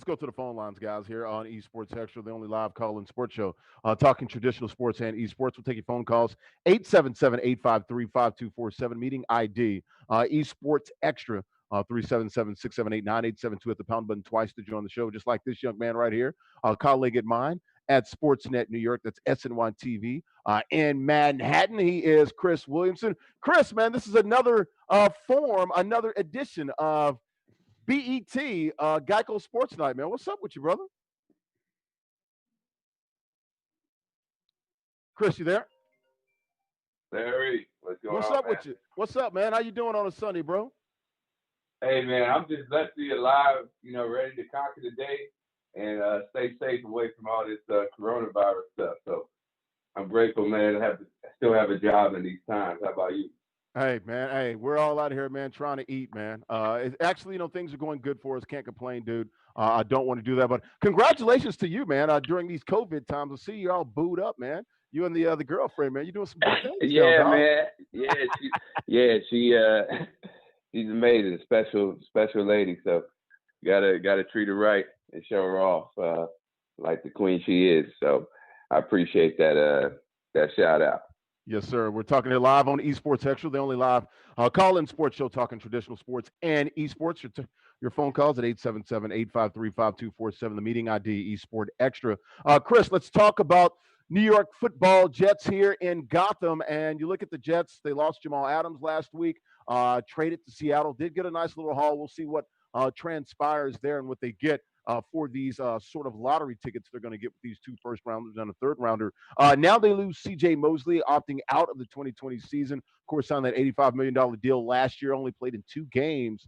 go to the phone lines, guys, here on esportsXTRA, the only live call-in sports show talking traditional sports and esports. We'll take your phone calls 877-853-5247, meeting ID esportsXTRA 377-678-9872 at the pound button twice to join the show, just like this young man right here, a colleague of mine at Sportsnet New York. That's SNY TV in Manhattan. He is Chris Williamson. Chris, man, this is another another edition of BET Geico Sports Night, man. What's up with you, brother? Chris, you there? Larry, what's going on? What's up with you? What's up, man? How you doing on a Sunday, bro? Hey, man, I'm just blessed to be alive, ready to conquer the day and stay safe away from all this coronavirus stuff. So I'm grateful, man, to still have a job in these times. How about you? Hey, man. Hey, we're all out here, man, trying to eat, man. Actually, things are going good for us. Can't complain, dude. I don't want to do that, but congratulations to you, man. During these COVID times, I see you all booed up, man. You and the girlfriend, man. You're doing some good things. Yeah, man. Yeah, she's amazing, special lady. So you gotta treat her right and show her off like the queen she is. So I appreciate that shout out. Yes, sir. We're talking here live on esportsXTRA, the only live call-in sports show talking traditional sports and esports. Your phone calls at 877-853-5247, the meeting ID esportsXTRA. Chris, let's talk about New York football Jets here in Gotham. And you look at the Jets, they lost Jamal Adams last week, traded to Seattle, did get a nice little haul. We'll see what transpires there and what they get. for these sort of lottery tickets they're going to get with these 2 first rounders and a third rounder. Now they lose C.J. Mosley, opting out of the 2020 season. Of course, signed that $85 million deal last year, only played in 2 games.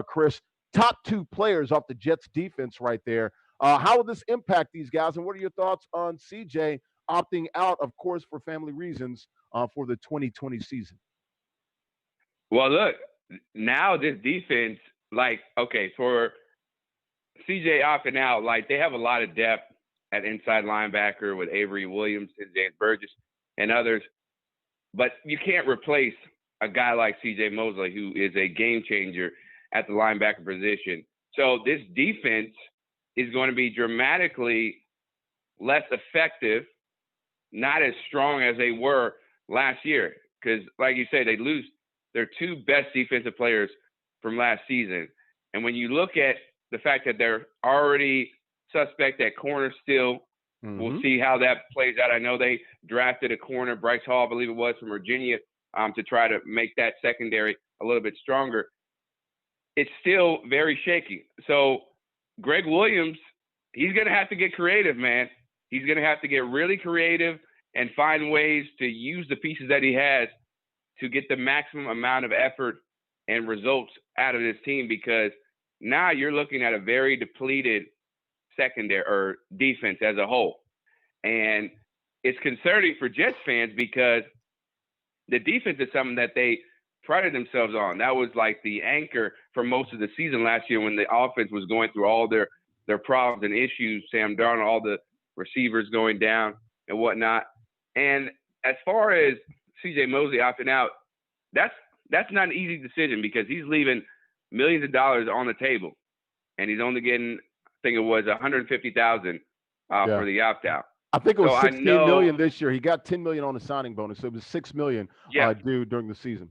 Chris, top 2 players off the Jets defense right there. How will this impact these guys, and what are your thoughts on C.J. opting out, of course, for family reasons, for the 2020 season? Well, look, now this defense, like, okay, for CJ opting out, like, they have a lot of depth at inside linebacker with Avery Williams and James Burgess and others, but you can't replace a guy like CJ Mosley, who is a game changer at the linebacker position. So this defense is going to be dramatically less effective, not as strong as they were last year, because, like you say, they lose their 2 best defensive players from last season. And when you look at the fact that they're already suspect at corner still, we'll see how that plays out. I know they drafted a corner, Bryce Hall, I believe it was, from Virginia, to try to make that secondary a little bit stronger. It's still very shaky. So Greg Williams, he's going to have to get creative, man. He's going to have to get really creative and find ways to use the pieces that he has to get the maximum amount of effort and results out of this team, because now you're looking at a very depleted secondary or defense as a whole. And it's concerning for Jets fans because the defense is something that they prided themselves on. That was like the anchor for most of the season last year when the offense was going through all their problems and issues, Sam Darnold, all the receivers going down and whatnot. And as far as C.J. Mosley opting out, that's not an easy decision because he's leaving millions of dollars on the table, and he's only getting, I think it was $150,000 for the opt out. I think it was $16 million this year. He got $10 million on the signing bonus, so it was $6 million due during the season.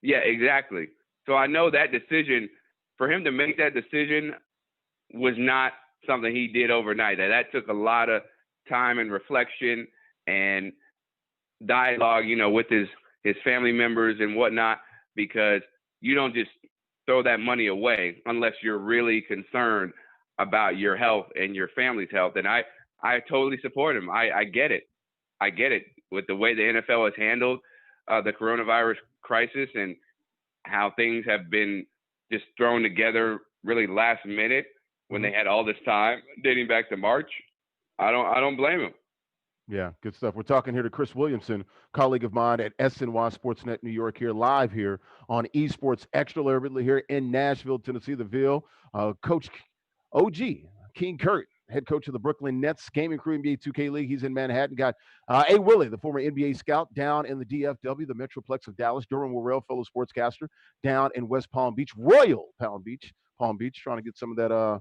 Yeah, exactly. So I know that decision, for him to make that decision, was not something he did overnight. That took a lot of time and reflection and dialogue, with his family members and whatnot, because you don't just throw that money away unless you're really concerned about your health and your family's health. And I totally support him. I get it. I get it with the way the NFL has handled the coronavirus crisis and how things have been just thrown together really last minute when they had all this time dating back to March. I don't blame him. Yeah, good stuff. We're talking here to Chris Williamson, colleague of mine at SNY Sportsnet New York, here live here on esportsXTRA, Larry Ridley here in Nashville, Tennessee, the Ville. Coach OG, King Kurt, head coach of the Brooklyn Nets gaming crew NBA 2K League. He's in Manhattan. Got A. Willie, the former NBA scout, down in the DFW, the Metroplex of Dallas. Durham Worrell, fellow sportscaster, down in West Palm Beach, Royal Palm Beach, trying to get some of that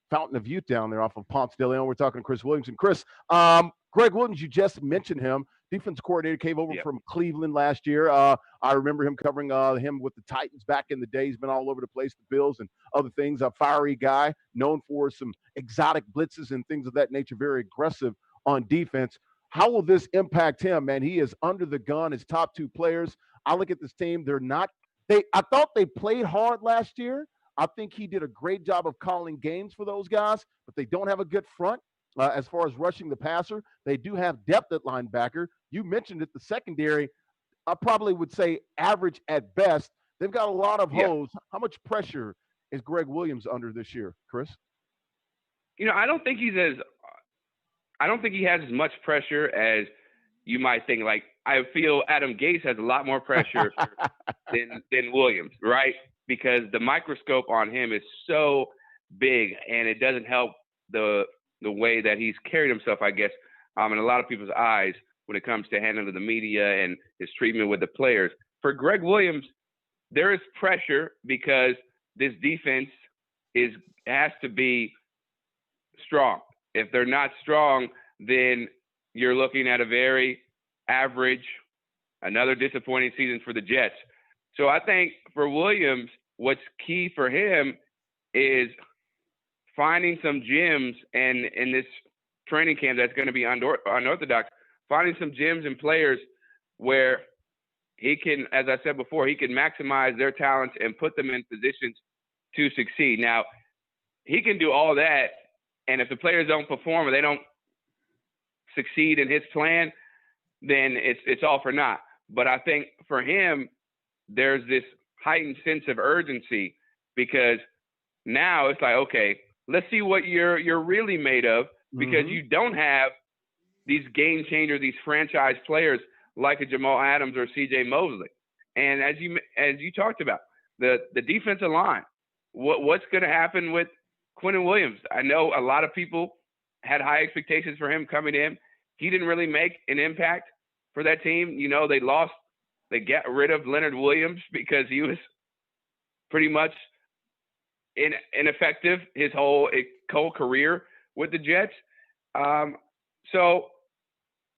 Fountain of Youth down there off of Ponce de Leon. We're talking to Chris Williamson. Chris, Greg Williams, you just mentioned him. Defense coordinator, came over from Cleveland last year. I remember him covering him with the Titans back in the day. He's been all over the place, the Bills and other things. A fiery guy, known for some exotic blitzes and things of that nature, very aggressive on defense. How will this impact him, man? He is under the gun. His top 2 players. I look at this team. I thought they played hard last year. I think he did a great job of calling games for those guys, but they don't have a good front as far as rushing the passer. They do have depth at linebacker. You mentioned it, the secondary, I probably would say average at best. They've got a lot of holes. How much pressure is Greg Williams under this year, Chris? I don't think he has as much pressure as you might think. Like, I feel Adam Gase has a lot more pressure than Williams, right? Because the microscope on him is so big, and it doesn't help the way that he's carried himself, I guess, in a lot of people's eyes when it comes to handling the media and his treatment with the players. For Greg Williams, there is pressure because this defense has to be strong. If they're not strong, then you're looking at a very average, another disappointing season for the Jets. So I think for Williams, what's key for him is finding some gems and in this training camp that's going to be unorthodox, finding some gems and players where he can, as I said before, he can maximize their talents and put them in positions to succeed. Now, he can do all that, and if the players don't perform or they don't succeed in his plan, then it's all for naught. But I think for him, there's this heightened sense of urgency because now it's like, okay, let's see what you're really made of, because you don't have these game changers, these franchise players like a Jamal Adams or C.J. Mosley. And as you talked about, the defensive line, what's going to happen with Quentin Williams? I know a lot of people had high expectations for him coming in. He didn't really make an impact for that team. You know, they got rid of Leonard Williams because he was pretty much ineffective his whole career with the Jets. So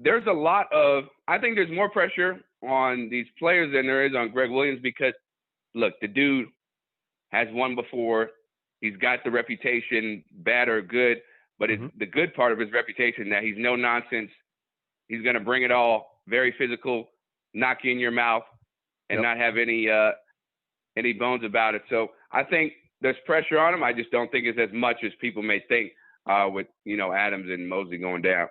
there's a lot of, I think there's more pressure on these players than there is on Greg Williams because, look, the dude has won before. He's got the reputation, bad or good, but it's the good part of his reputation that he's no nonsense. He's going to bring it all, very physical, knock you in your mouth, and not have any bones about it. So I think there's pressure on him. I just don't think it's as much as people may think with, Adams and Mosley going down.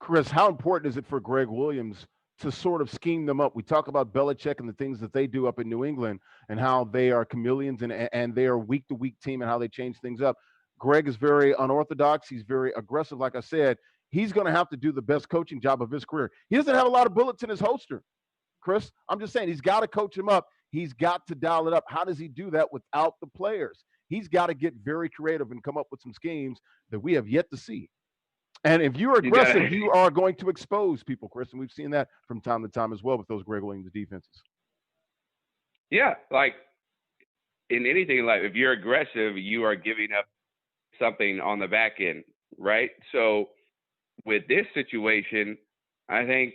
Chris, how important is it for Greg Williams to sort of scheme them up? We talk about Belichick and the things that they do up in New England and how they are chameleons and they are week-to-week team and how they change things up. Greg is very unorthodox. He's very aggressive. Like I said, he's going to have to do the best coaching job of his career. He doesn't have a lot of bullets in his holster, Chris. I'm just saying he's got to coach him up. He's got to dial it up. How does he do that without the players? He's got to get very creative and come up with some schemes that we have yet to see. And if you're aggressive, you are going to expose people, Chris. And we've seen that from time to time as well with those Greg Williams defenses. Yeah, like in anything, like if you're aggressive, you are giving up something on the back end, right? So with this situation, I think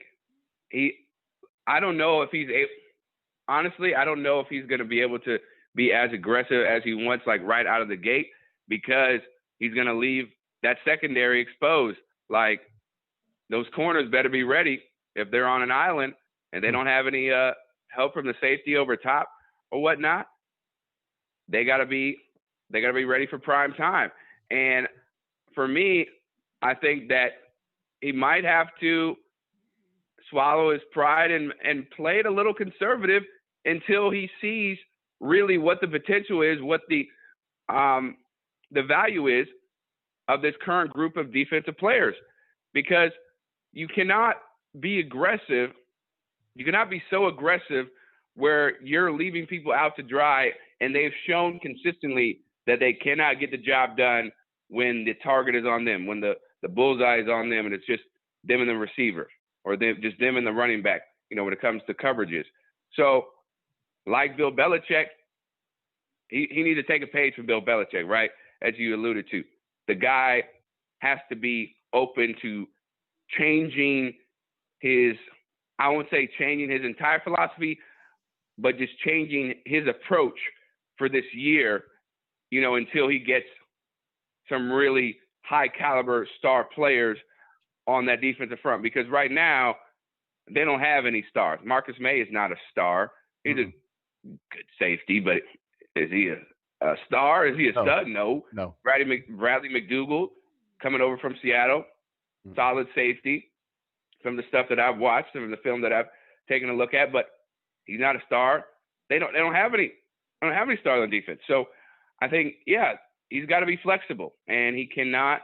I don't know if he's honestly, I don't know if he's going to be able to be as aggressive as he wants, like right out of the gate, because he's going to leave that secondary exposed. Like those corners better be ready if they're on an island and they don't have any help from the safety over top or whatnot. They gotta be ready for prime time. And for me, I think that he might have to swallow his pride and play it a little conservative until he sees really what the potential is, what the value is of this current group of defensive players, because you cannot be aggressive. You cannot be so aggressive where you're leaving people out to dry, and they've shown consistently that they cannot get the job done when the target is on them, when the bullseye is on them, and it's just them and the receiver, or just them and the running back, when it comes to coverages. So like Bill Belichick, he needs to take a page from Bill Belichick, right? As you alluded to. The guy has to be open to changing I won't say changing his entire philosophy, but just changing his approach for this year, until he gets some really high caliber star players on that defensive front. Because right now, they don't have any stars. Marcus May is not a star. He's a good safety, but is he a star? Is he a stud? No. Bradley McDougald coming over from Seattle, solid safety from the stuff that I've watched and from the film that I've taken a look at, but he's not a star. They don't have any stars on defense. So I think, he's got to be flexible, and he cannot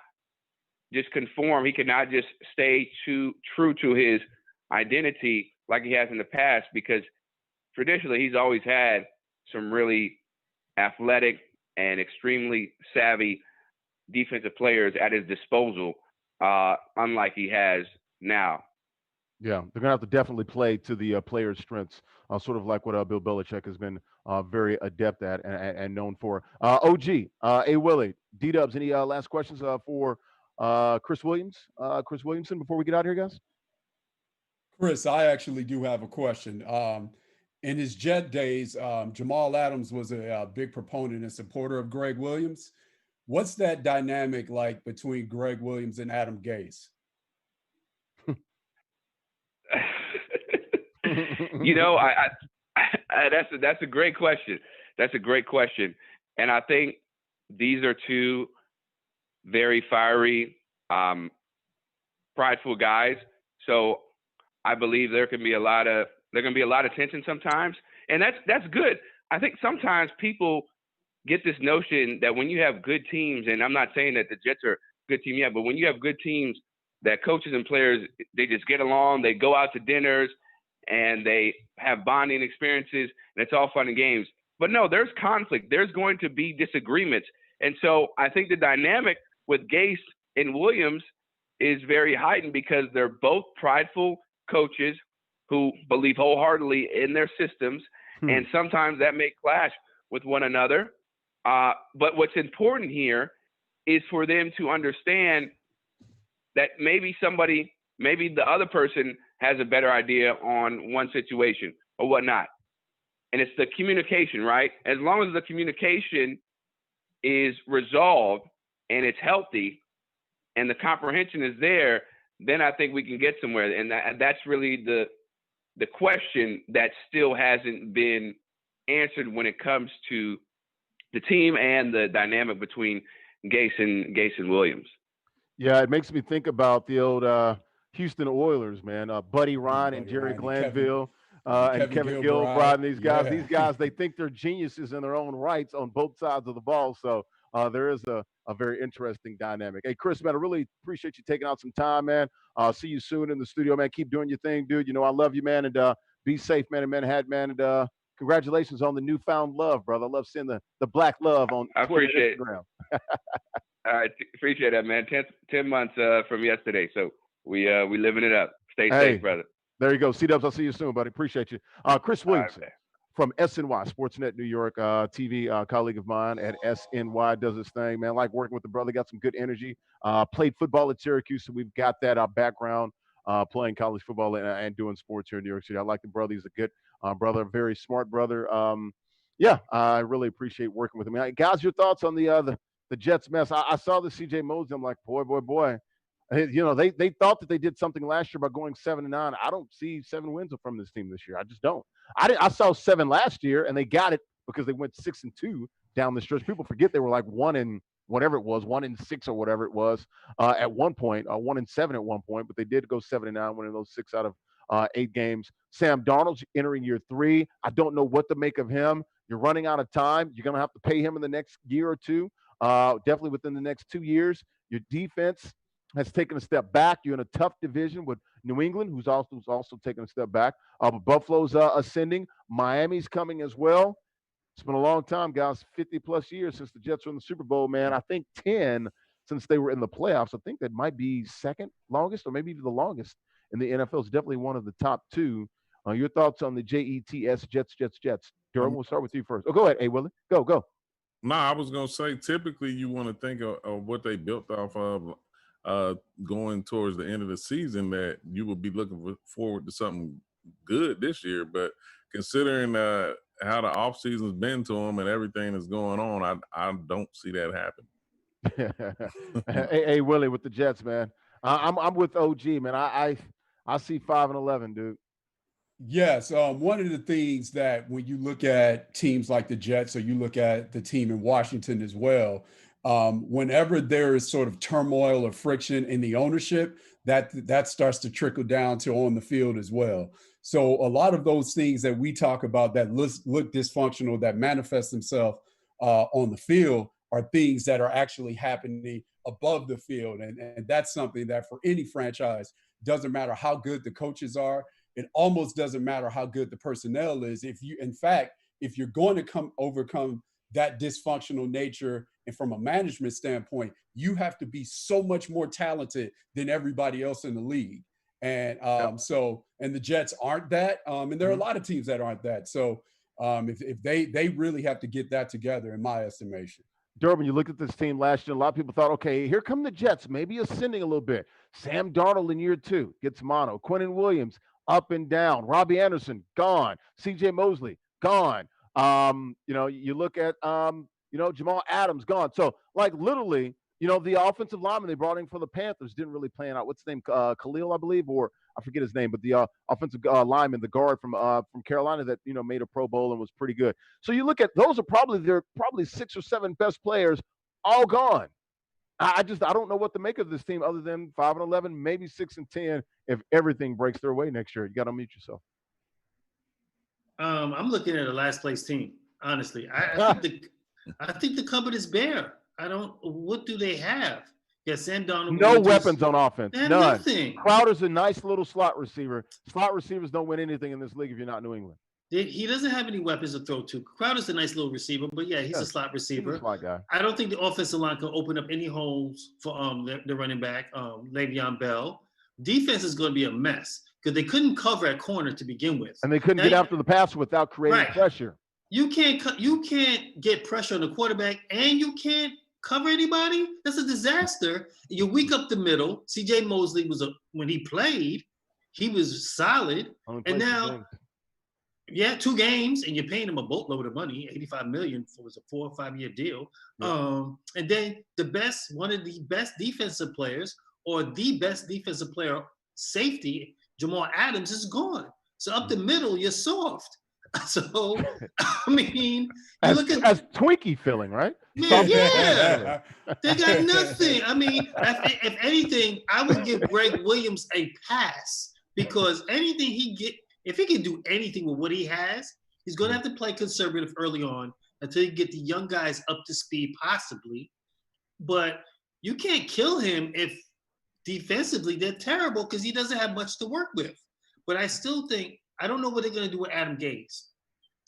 just conform. He cannot just stay true to his identity like he has in the past, because traditionally he's always had some really athletic and extremely savvy defensive players at his disposal, unlike he has now. Yeah, they're gonna have to definitely play to the players' strengths, sort of like what Bill Belichick has been very adept at and known for. OG, A. Willie, D-Dubs, any last questions for Chris Williamson, before we get out of here, guys? Chris, I actually do have a question. In his Jet days, Jamal Adams was a big proponent and supporter of Greg Williams. What's that dynamic like between Greg Williams and Adam Gase? That's a great question. That's a great question. And I think these are two very fiery, prideful guys. So I believe there can be a lot of tension sometimes, and that's good. I think sometimes people get this notion that when you have good teams, and I'm not saying that the Jets are a good team yet, but when you have good teams, that coaches and players, they just get along, they go out to dinners, and they have bonding experiences, and it's all fun and games. But no, there's conflict. There's going to be disagreements. And so I think the dynamic with Gase and Williams is very heightened because they're both prideful coaches who believe wholeheartedly in their systems, and sometimes that may clash with one another. But what's important here is for them to understand that maybe the other person has a better idea on one situation or whatnot. And it's the communication, right? As long as the communication is resolved and it's healthy and the comprehension is there, then I think we can get somewhere. And that's really the question that still hasn't been answered when it comes to the team and the dynamic between Gase and Williams. Yeah, it makes me think about the old Houston Oilers, man. Buddy Ryan and Jerry Glanville and Kevin Gilbride and these guys. Yeah. These guys, they think they're geniuses in their own rights on both sides of the ball. So there is a very interesting dynamic. Hey, Chris, man, I really appreciate you taking out some time, man. See you soon in the studio, man. Keep doing your thing, dude. You know I love you, man, and be safe, man, in Manhattan, man. And congratulations on the newfound love, brother. I love seeing the black love on Twitter and Instagram. I appreciate that, man. 10 months from yesterday, so we living it up. Stay safe, brother. There you go. C-Dubs, I'll see you soon, buddy. Appreciate you. Chris Williamson from SNY, Sportsnet New York, TV colleague of mine at SNY, does his thing, man. Like working with the brother, got some good energy. Played football at Syracuse, so we've got that background playing college football and doing sports here in New York City. I like the brother. He's a good brother, very smart brother. Yeah, I really appreciate working with him. Guys, your thoughts on the Jets mess? I saw the CJ Mosley. I'm like, boy. You know, they thought that they did something last year by going 7-9. I don't see 7 wins from this team this year. I just don't. I saw 7 last year, and they got it because they went 6-2 down the stretch. People forget they were like 1-6 or whatever it was at one point, 1-7 at one point. But they did go 7-9, winning those 6 out of 8 games. Sam Darnold's entering year 3. I don't know what to make of him. You're running out of time. You're going to have to pay him in the next year or two. Definitely within the next 2 years. Your defense has taken a step back. You're in a tough division with New England, who's also taken a step back. But Buffalo's ascending. Miami's coming as well. It's been a long time, guys. 50-plus years since the Jets were in the Super Bowl, man. I think 10 since they were in the playoffs. I think that might be second longest or maybe even the longest in the NFL. It's definitely one of the top 2. Your thoughts on the Jets, Jets. Durham, we'll start with you first. Oh, go ahead, hey, Willie. Go. No, I was going to say, typically you want to think of what they built off of going towards the end of the season, that you would be looking forward to something good this year. But considering how the offseason's been to them and everything that's going on, I don't see that happen. hey, Willie, with the Jets, man. I'm with OG, man. I see 5-11, dude. Yes. One of the things that when you look at teams like the Jets, or you look at the team in Washington as well, whenever there is sort of turmoil or friction in the ownership, that starts to trickle down to on the field as well. So a lot of those things that we talk about that look dysfunctional, that manifest themselves on the field, are things that are actually happening above the field. And that's something that for any franchise, doesn't matter how good the coaches are, it almost doesn't matter how good the personnel is. If you're going to overcome that dysfunctional nature, and from a management standpoint, you have to be so much more talented than everybody else in the league. And and the Jets aren't that. And there are a lot of teams that aren't that. So if they really have to get that together, in my estimation. Durbin, you look at this team last year, a lot of people thought, okay, here come the Jets, maybe ascending a little bit. Sam Darnold in year 2 gets mono. Quinnen Williams, up and down. Robbie Anderson, gone. CJ Mosley, gone. You look at, Jamal Adams, gone. So, like, literally, the offensive lineman they brought in for the Panthers didn't really plan out. What's his name? Khalil, I believe, or I forget his name, but the offensive lineman, the guard from Carolina that, made a Pro Bowl and was pretty good. So you look at those are probably 6 or 7 best players all gone. I don't know what to make of this team other than 5-11, maybe 6-10 if everything breaks their way next year. You got to unmute yourself. I'm looking at a last place team. Honestly, I think the cupboard is bare. What do they have? Yeah, Sam Donald. No weapons on offense. They have None. nothing. Crowder's a nice little slot receiver. Slot receivers don't win anything in this league if you're not New England. He doesn't have any weapons to throw to. Crowder's a nice little receiver, but yeah, he's a slot receiver. He's a slot guy. I don't think the offensive line can open up any holes for the running back, Le'Veon Bell. Defense is going to be a mess because they couldn't cover at corner to begin with, and they couldn't get after the passer without creating pressure. You can't get pressure on the quarterback, and you can't cover anybody. That's a disaster. You're weak up the middle. C.J. Mosley when he played, he was solid, and now. Yeah, 2 games, and you're paying him a boatload of money, $85 million for a 4 or 5 year deal. Yeah. And then one of the best defensive players, or the best defensive player, safety, Jamal Adams, is gone. So up the middle, you're soft. So I mean, you look at as Twinkie feeling, right? Man, yeah, they got nothing. I mean, if anything, I would give Greg Williams a pass because anything if he can do anything with what he has, he's going to have to play conservative early on until you get the young guys up to speed, possibly. But you can't kill him if defensively they're terrible because he doesn't have much to work with. But I still think, I don't know what they're going to do with Adam Gase.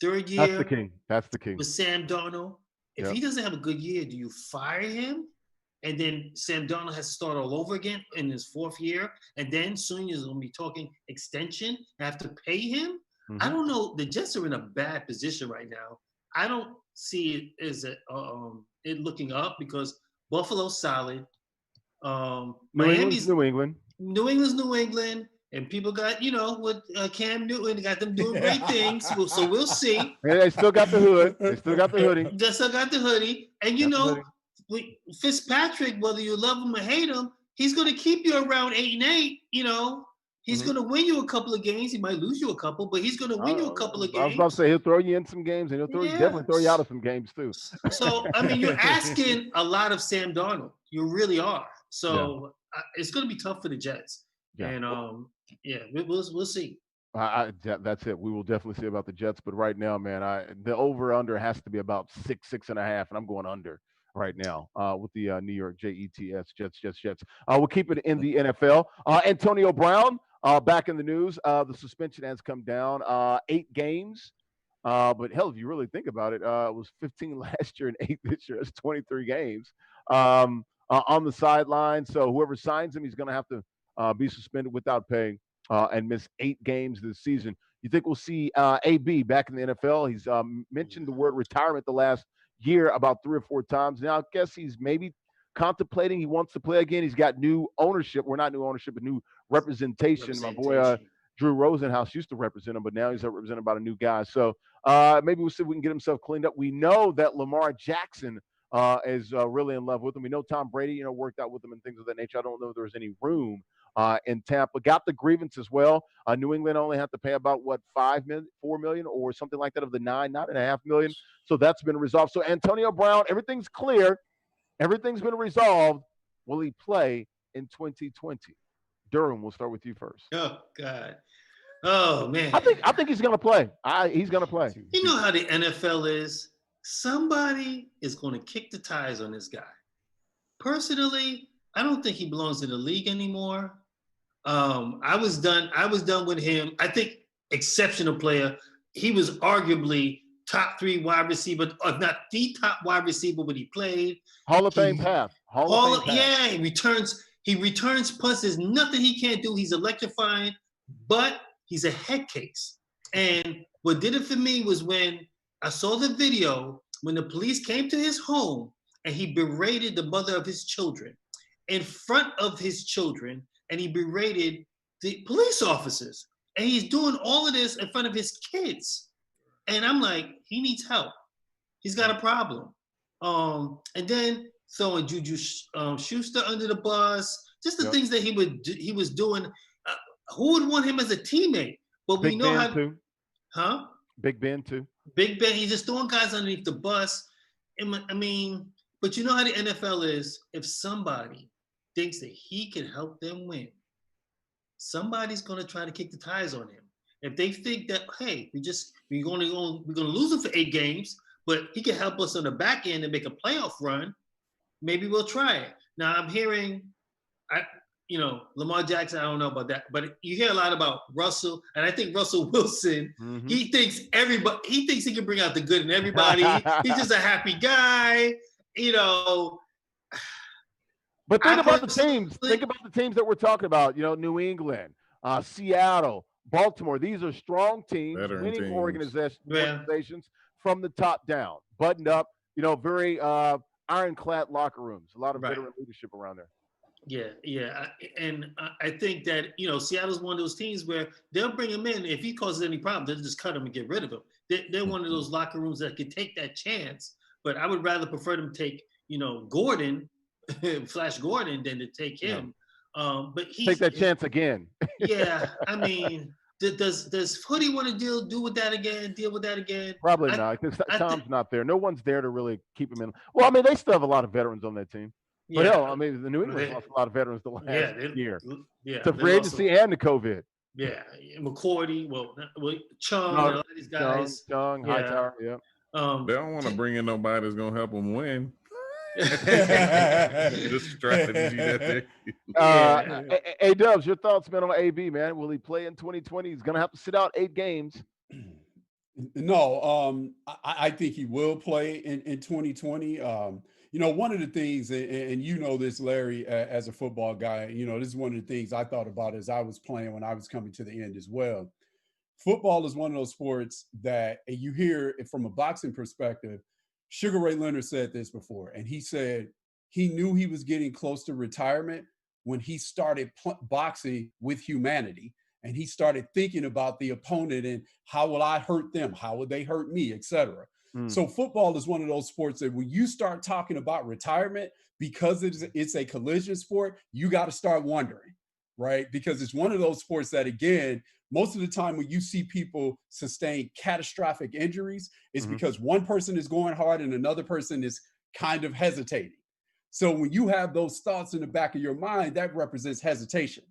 3rd year. That's the king. With Sam Darnold. If he doesn't have a good year, do you fire him? And then Sam Darnold has to start all over again in his 4th year. And then soon you're going to be talking extension, have to pay him. Mm-hmm. I don't know. The Jets are in a bad position right now. I don't see it as it looking up because Buffalo's solid. Miami's New England. New England's New England. And people got, with Cam Newton, got them doing great things. So we'll see. Yeah, they still got the hood. They still got the hoodie. They still got the hoodie. And, Fitzpatrick, whether you love him or hate him, he's going to keep you around 8-8. He's going to win you a couple of games. He might lose you a couple, but he's going to win you a couple of games. I was about to say he'll throw you in some games, and he'll definitely throw you out of some games too. So I mean, you're asking a lot of Sam Darnold. You really are. So it's going to be tough for the Jets. Yeah. And we'll see. That's it. We will definitely see about the Jets. But right now, man, the over/under has to be about 6.5, and I'm going under right now with the New York Jets. We'll keep it in the NFL. Antonio Brown back in the news. The suspension has come down 8 games. But hell, if you really think about it, it was 15 last year and 8 this year. That's 23 games on the sideline. So whoever signs him, he's going to have to be suspended without pay and miss 8 games this season. You think we'll see AB back in the NFL? He's mentioned the word retirement the last year about 3 or 4 times. Now, I guess he's maybe contemplating he wants to play again. He's got new ownership. Well, not new ownership, but new representation. My boy Drew Rosenhaus used to represent him, but now he's represented by a new guy. So maybe we'll see if we can get himself cleaned up. We know that Lamar Jackson is really in love with him. We know Tom Brady, worked out with him and things of that nature. I don't know if there was any room in Tampa. Got the grievance as well. New England only had to pay about $4 million or something like that of the $9.5 million. So that's been resolved. So Antonio Brown, everything's clear. Everything's been resolved. Will he play in 2020? Durham, we'll start with you first. Oh God. Oh man. I think he's gonna play. He's gonna play. You know how the NFL is. Somebody is going to kick the tires on this guy. Personally, I don't think he belongs in the league anymore. I was done with him. I think exceptional player. He was arguably top 3 wide receiver, if not the top wide receiver when he played. Hall of Fame path. Yeah, he returns punts. There's nothing he can't do. He's electrifying, but he's a head case. And what did it for me was when I saw the video when the police came to his home and he berated the mother of his children in front of his children, and he berated the police officers. And he's doing all of this in front of his kids. And I'm like, he needs help. He's got a problem. And then throwing Juju Schuster under the bus, just the things that he was doing. Who would want him as a teammate? But we know how. Too. Huh? Big Ben too. Big Ben. He's just throwing guys underneath the bus. I mean, But you know how the NFL is. If somebody thinks that he can help them win, somebody's going to try to kick the tires on him. If they think that, hey, we're going to lose him for 8 games, but he can help us on the back end and make a playoff run, maybe we'll try it. Now I'm hearing, Lamar Jackson, I don't know about that, but you hear a lot about Russell, and I think Russell Wilson, he thinks he can bring out the good in everybody. He's just a happy guy, But think about the teams. Think about the teams that we're talking about. New England, Seattle, Baltimore. These are strong teams, winning organizations from the top down, buttoned up. Very ironclad locker rooms. A lot of veteran leadership around there. Yeah. And I think that, Seattle's one of those teams where they'll bring him in. If he causes any problem, they'll just cut him and get rid of him. They're one of those locker rooms that could take that chance. But I would rather prefer them take, Gordon, Flash Gordon, than to take him. But take that chance again. Yeah. I mean, does Hoodie want to deal with that again? Probably not, because Tom's not there. No one's there to really keep him in. Well, I mean, they still have a lot of veterans on that team. But hell, I mean, the New England lost a lot of veterans the last year. Yeah, the free agency and the COVID. Yeah, McCourty, Chung, a lot of these guys. Chung, Hightower, yeah. They don't want to bring in nobody that's gonna help them win. Just strategy that Hey, Dubs, your thoughts, man, on AB, man? Will he play in 2020? He's gonna have to sit out 8 games. No, I think he will play in 2020. One of the things, and this, Larry, as a football guy, this is one of the things I thought about as I was playing when I was coming to the end as well. Football is one of those sports that, and you hear it from a boxing perspective. Sugar Ray Leonard said this before, and he said he knew he was getting close to retirement when he started boxing with humanity. And he started thinking about the opponent and how will I hurt them? How would they hurt me, et cetera. So football is one of those sports that when you start talking about retirement, because it's a collision sport, you got to start wondering, right? Because it's one of those sports that, again, most of the time when you see people sustain catastrophic injuries, it's because one person is going hard and another person is kind of hesitating. So when you have those thoughts in the back of your mind, that represents hesitation.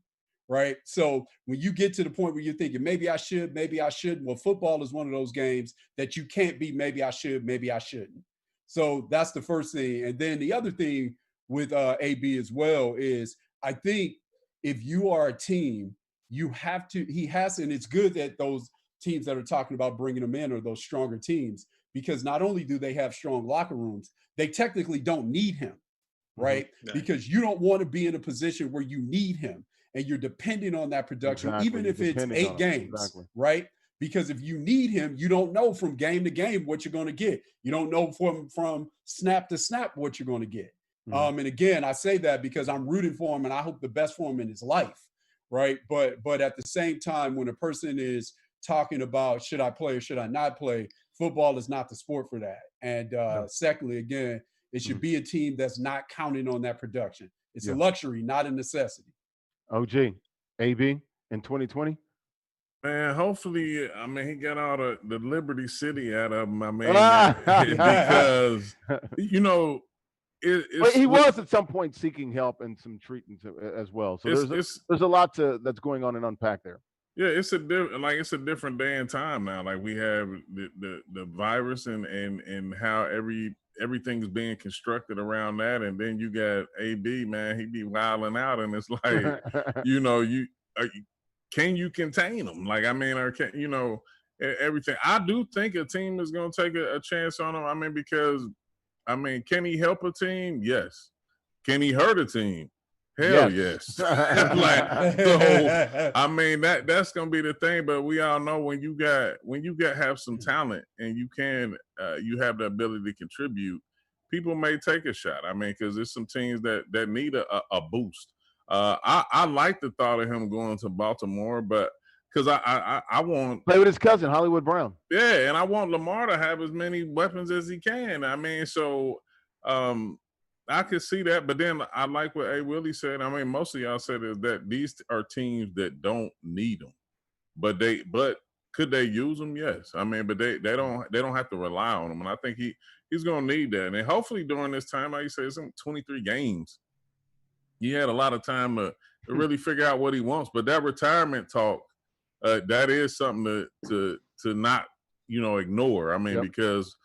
Right. So when you get to the point where you're thinking, maybe I should, maybe I shouldn't. Well, football is one of those games that you can't be, maybe I should, maybe I shouldn't. So that's the first thing. And then the other thing with AB as well is I think if you are a team, he has, and it's good that those teams that are talking about bringing them in are those stronger teams, because not only do they have strong locker rooms, they technically don't need him. Right. Because you don't want to be in a position where you need him. And you're depending on that production, even if it's 8 games, right? Because if you need him, you don't know from game to game what you're going to get. You don't know from snap to snap what you're going to get. And again, I say that because I'm rooting for him and I hope the best for him in his life, right? But at the same time, when a person is talking about should I play or should I not play, football is not the sport for that. And secondly, again, it should be a team that's not counting on that production. It's a luxury, not a necessity. OG, AB in 2020? Man, hopefully, I mean, he got all the Liberty City out of him, I mean, because, he was at some point seeking help and some treatments as well. So there's a lot that's going on and unpack there. Yeah, it's a different day and time now. Like we have the virus and how everything's being constructed around that, and then you got AB, man, he be wilding out, and it's like, can you contain him? Like, I mean, or can everything? I do think a team is going to take a chance on him. I mean, because can he help a team? Yes. Can he hurt a team? Hell yes. I mean, that's gonna be the thing. But we all know when you have some talent and you have the ability to contribute, people may take a shot. I mean, because there's some teams that need a boost. I like the thought of him going to Baltimore, but because I want play with his cousin Hollywood Brown. Yeah, and I want Lamar to have as many weapons as he can. I mean, so I could see that, but then I like what A. Willie said. I mean, most of y'all said is that these are teams that don't need them, but Could they use him? Yes. I mean, but they don't have to rely on him, and I think he's going to need that. And hopefully during this time, like you said, it's 23 games. He had a lot of time to really figure out what he wants. But that retirement talk, that is something to not ignore. I mean, because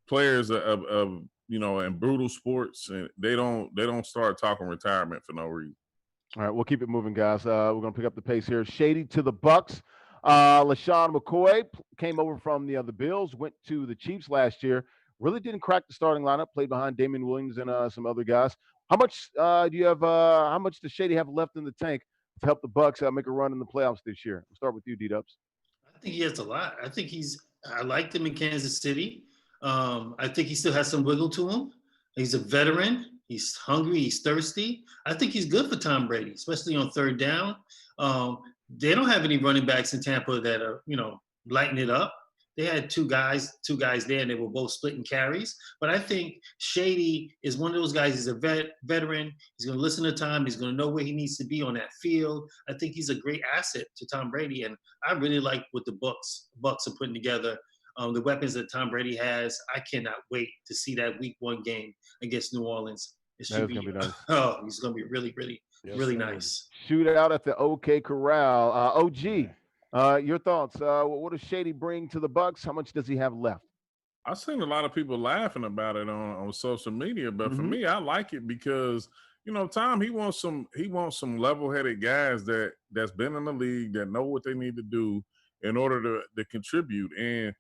players of in brutal sports, and they don't start talking retirement for no reason. All right, we'll keep it moving, guys. We're going to pick up the pace here. Shady to the Bucks. LaShawn McCoy came over from the Bills, went to the Chiefs last year. Really didn't crack the starting lineup. Played behind Damian Williams and some other guys. How much do you have? How much does Shady have left in the tank to help the Bucks make a run in the playoffs this year? We'll start with you, D-Dubs. I think he has a lot. I liked him in Kansas City. I think he still has some wiggle to him. He's a veteran. He's hungry. He's thirsty. I think he's good for Tom Brady, especially on third down. They don't have any running backs in Tampa that are, lighting it up. They had two guys there, and they were both splitting carries. But I think Shady is one of those guys. He's a veteran. He's going to listen to Tom. He's going to know where he needs to be on that field. I think he's a great asset to Tom Brady, and I really like what the Bucks are putting together. The weapons that Tom Brady has. I cannot wait to see that Week 1 game against New Orleans. It should be nice. Oh, he's going to be really, really, really nice. Shootout at the OK Corral. OG. Your thoughts? What does Shady bring to the Bucks? How much does he have left? I've seen a lot of people laughing about it on social media, but for me, I like it because Tom, he wants some level-headed guys that's been in the league, that know what they need to do in order to contribute. And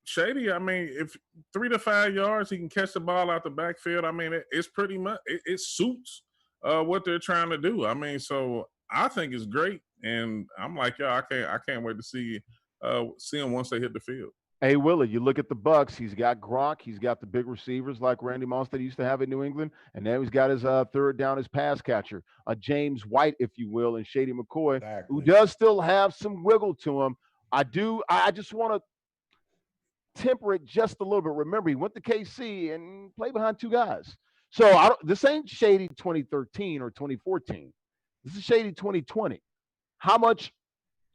Shady, I mean, if 3 to 5 yards, he can catch the ball out the backfield. I mean, it's pretty much it suits what they're trying to do. I mean, so I think it's great, and I'm like, I can't wait to see him once they hit the field. Hey, Willie, you look at the Bucks. He's got Gronk. He's got the big receivers like Randy Moss that he used to have in New England, and now he's got his third down, his pass catcher, James White, if you will, and Shady McCoy, who does still have some wiggle to him. I just want to temper it just a little bit. Remember, he went to KC and played behind two guys. So this ain't Shady 2013 or 2014. This is Shady 2020. How much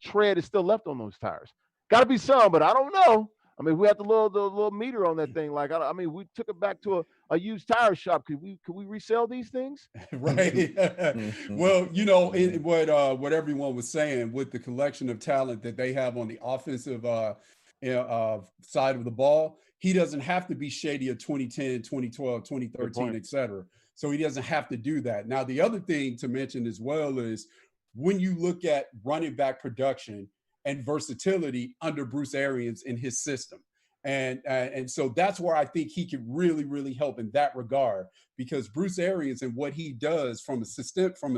tread is still left on those tires? Got to be some, but I don't know. I mean, we had the little meter on that thing. Like, I mean, we took it back to a used tire shop. Could we resell these things? Right. Well, what everyone was saying with the collection of talent that they have on the offensive side of the ball, he doesn't have to be Shady of 2010, 2012, 2013, et cetera. So he doesn't have to do that. Now, the other thing to mention as well is when you look at running back production and versatility under Bruce Arians in his system. And so that's where I think he could really, really help in that regard, because Bruce Arians and what he does from a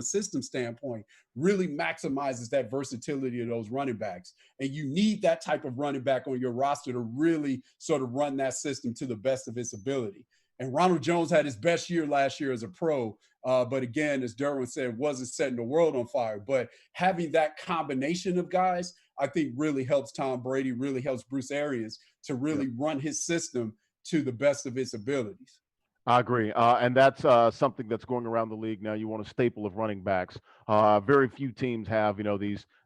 system standpoint really maximizes that versatility of those running backs. And you need that type of running back on your roster to really sort of run that system to the best of its ability. And Ronald Jones had his best year last year as a pro. But again, as Derwin said, wasn't setting the world on fire. But having that combination of guys, I think really helps Tom Brady, really helps Bruce Arians to really run his system to the best of its abilities. I agree. And that's something that's going around the league now. You want a staple of running backs. Very few teams have,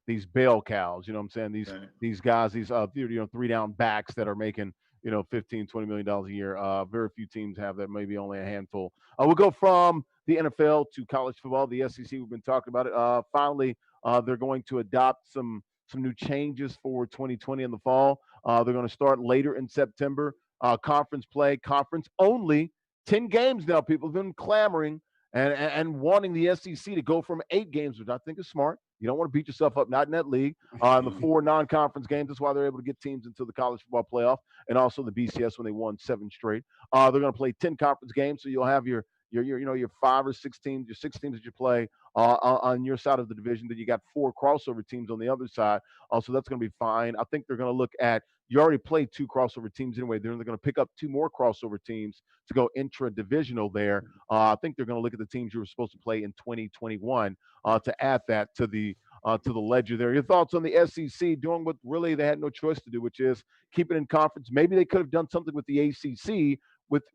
these bell cows, you know what I'm saying? These guys, these 3-down backs that are making, $15, $20 million a year. Very few teams have that, maybe only a handful. We'll go from the NFL to college football, the SEC. We've been talking about it. Finally, they're going to adopt some new changes for 2020 in the fall. They're going to start later in September. Conference play, conference only. 10 games now. People have been clamoring and wanting the SEC to go from 8 games, which I think is smart. You don't want to beat yourself up, not in that league. In the 4 non-conference games, that's why they're able to get teams into the college football playoff, and also the BCS when they won 7 straight. They're going to play 10 conference games, so you'll have your 5 or 6 teams, your 6 teams that you play on your side of the division. Then you got 4 crossover teams on the other side. So that's going to be fine. I think they're going to look at, you already played 2 crossover teams anyway. They're going to pick up 2 more crossover teams to go intra-divisional there. I think they're going to look at the teams you were supposed to play in 2021 to add that to the ledger there. Your thoughts on the SEC doing what really they had no choice to do, which is keep it in conference. Maybe they could have done something with the ACC,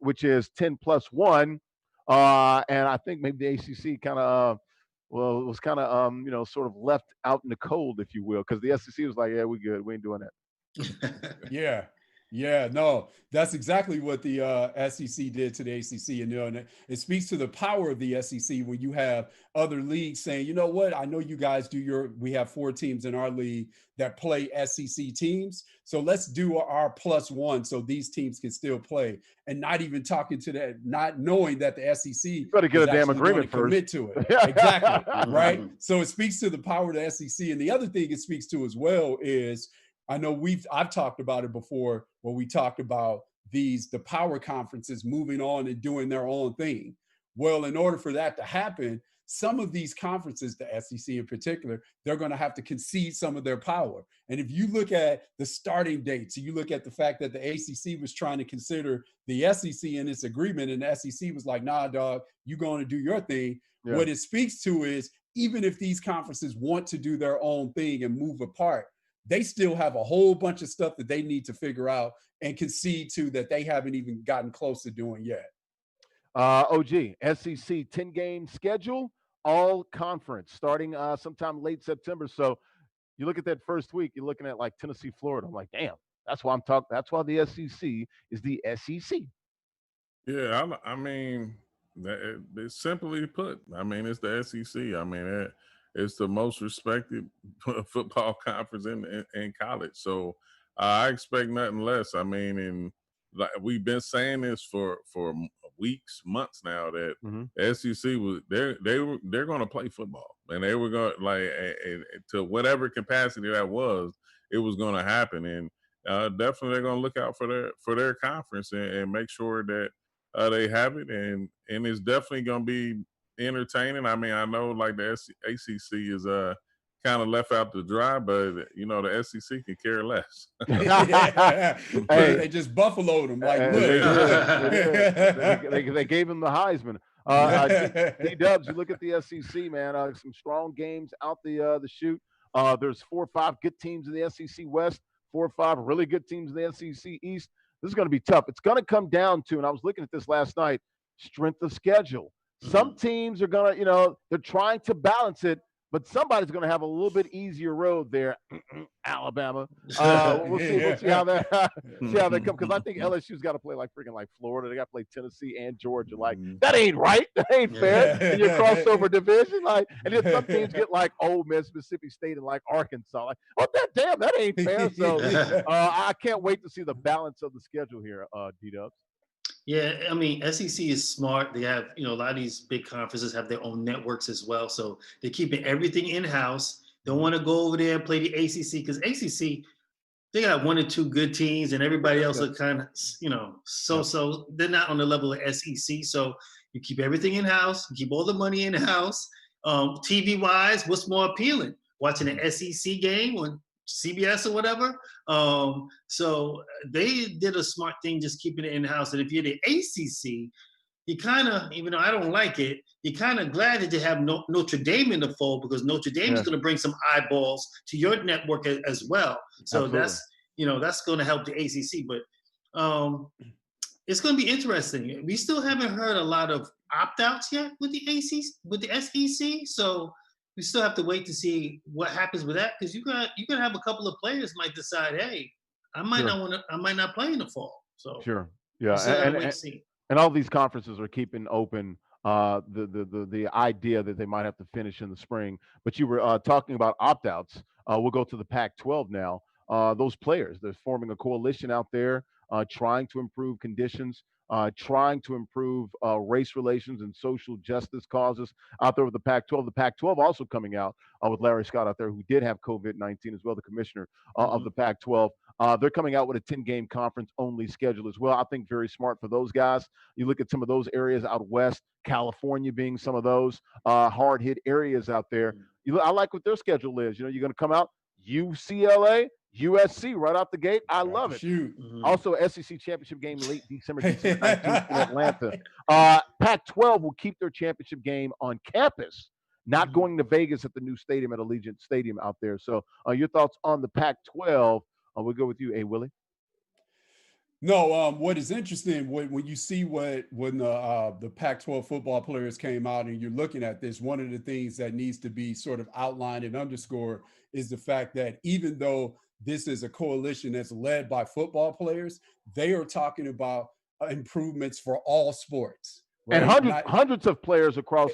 which is 10+1. And I think maybe the ACC kind of, was kind of, sort of left out in the cold, if you will, because the SEC was like, yeah, we good. We ain't doing that. Yeah. Yeah, no, that's exactly what the SEC did to the ACC, and, and it speaks to the power of the SEC when you have other leagues saying, you know what, I know you guys do we have 4 teams in our league that play SEC teams, so let's do our +1 so these teams can still play, and not even talking to that, not knowing that the SEC You better get is a damn actually going to agreement first. commit to it. Exactly, right? So it speaks to the power of the SEC, and the other thing it speaks to as well is, I know I've talked about it before when we talked about the power conferences moving on and doing their own thing. Well, in order for that to happen, some of these conferences, the SEC in particular, they're going to have to concede some of their power. And if you look at the starting dates, you look at the fact that the ACC was trying to consider the SEC in its agreement, and the SEC was like, nah, dog, you're going to do your thing. Yeah. What it speaks to is, even if these conferences want to do their own thing and move apart, they still have a whole bunch of stuff that they need to figure out and concede to that they haven't even gotten close to doing yet. OG, SEC 10-game schedule, all conference, starting sometime late September. So you look at that first week, you're looking at like Tennessee, Florida. I'm like, damn, that's why I'm talking. That's why the SEC is the SEC. Yeah, I mean, it's simply put, I mean, it's the SEC. I mean, it's the most respected football conference in college. So I expect nothing less. I mean, and like we've been saying this for weeks, months now, that SEC was they're going to play football, and they were going to whatever capacity that was, it was going to happen, and definitely they're going to look out for their conference and make sure that they have it, and it's definitely going to be entertaining. I mean, I know like the ACC is kind of left out to dry, but you know the SEC can care less. Hey, they just buffaloed them. Like, they gave him the Heisman. D-Dubs, you look at the SEC, man. Some strong games out the chute. There's 4 or 5 good teams in the SEC West, 4 or 5 really good teams in the SEC East. This is going to be tough. It's going to come down to, and I was looking at this last night, strength of schedule. Some teams are going to, they're trying to balance it, but somebody's going to have a little bit easier road there. Alabama. We'll see how that come, because I think LSU's got to play like freaking like Florida. They got to play Tennessee and Georgia. Like, that ain't right. That ain't fair. In your crossover division, like, and then some teams get like Ole Miss, Mississippi State, and like Arkansas. Like, that ain't fair. So I can't wait to see the balance of the schedule here, D-Dubs. Yeah, I mean, SEC is smart. They have, a lot of these big conferences have their own networks as well. So they're keeping everything in-house. Don't want to go over there and play the ACC, because ACC, they got 1 or 2 good teams, and everybody else are kind of, so they're not on the level of SEC. So you keep everything in-house, keep all the money in-house. TV-wise, what's more appealing? Watching an SEC game on CBS or whatever. So they did a smart thing just keeping it in-house. And if you're the ACC, you kind of, even though I don't like it, you're kind of glad that you have Notre Dame in the fold, because Notre Dame is going to bring some eyeballs to your network as well. So absolutely. That's going to help the ACC. But it's going to be interesting. We still haven't heard a lot of opt-outs yet with the SEC. So we still have to wait to see what happens with that, because you're gonna have a couple of players might decide, hey, I might not play in the fall. So and all these conferences are keeping open the idea that they might have to finish in the spring. But you were talking about opt-outs. We'll go to the Pac-12 now. Those players, they're forming a coalition out there, trying to improve conditions, trying to improve race relations and social justice causes out there with the Pac-12. The Pac-12 also coming out with Larry Scott out there, who did have COVID-19 as well, the commissioner of the Pac-12. They're coming out with a 10-game conference-only schedule as well. I think very smart for those guys. You look at some of those areas out west, California being some of those hard-hit areas out there. I like what their schedule is. You're going to come out UCLA, USC right out the gate. I love it. Also, SEC championship game late December 19th in Atlanta. Pac-12 will keep their championship game on campus, not going to Vegas at the new stadium at Allegiant Stadium out there. So your thoughts on the Pac-12? We'll go with you, Willie. No, what is interesting when you see when the Pac-12 football players came out and you're looking at this, one of the things that needs to be sort of outlined and underscored is the fact that even though this is a coalition that's led by football players. They are talking about improvements for all sports, And right? Not hundreds of players across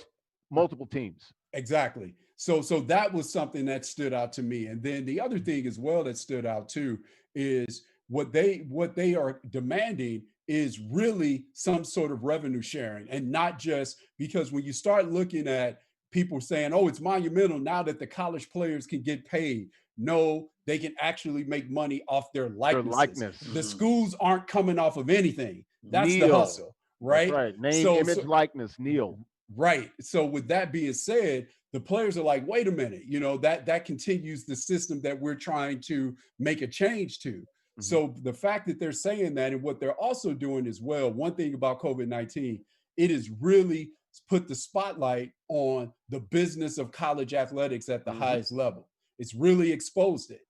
multiple teams. exactly. So that was something that stood out to me. And then the other thing as well that stood out too is what they are demanding is really some sort of revenue sharing, and not just because when you start looking at people saying, oh, it's monumental now that the college players can get paid. No, they can actually make money off their Their likenesses. likeness. The schools aren't coming off of anything. That's the Kneel. hustle, That's right? right. Name, So, image, so likeness. Kneel. right. So with that being said, the players are like, wait a minute, that continues the system that we're trying to make a change to. Mhm. So the fact that they're saying that, and what they're also doing as well, one thing about COVID-19, it has really put the spotlight on the business of college athletics at the highest level. It's really exposed it.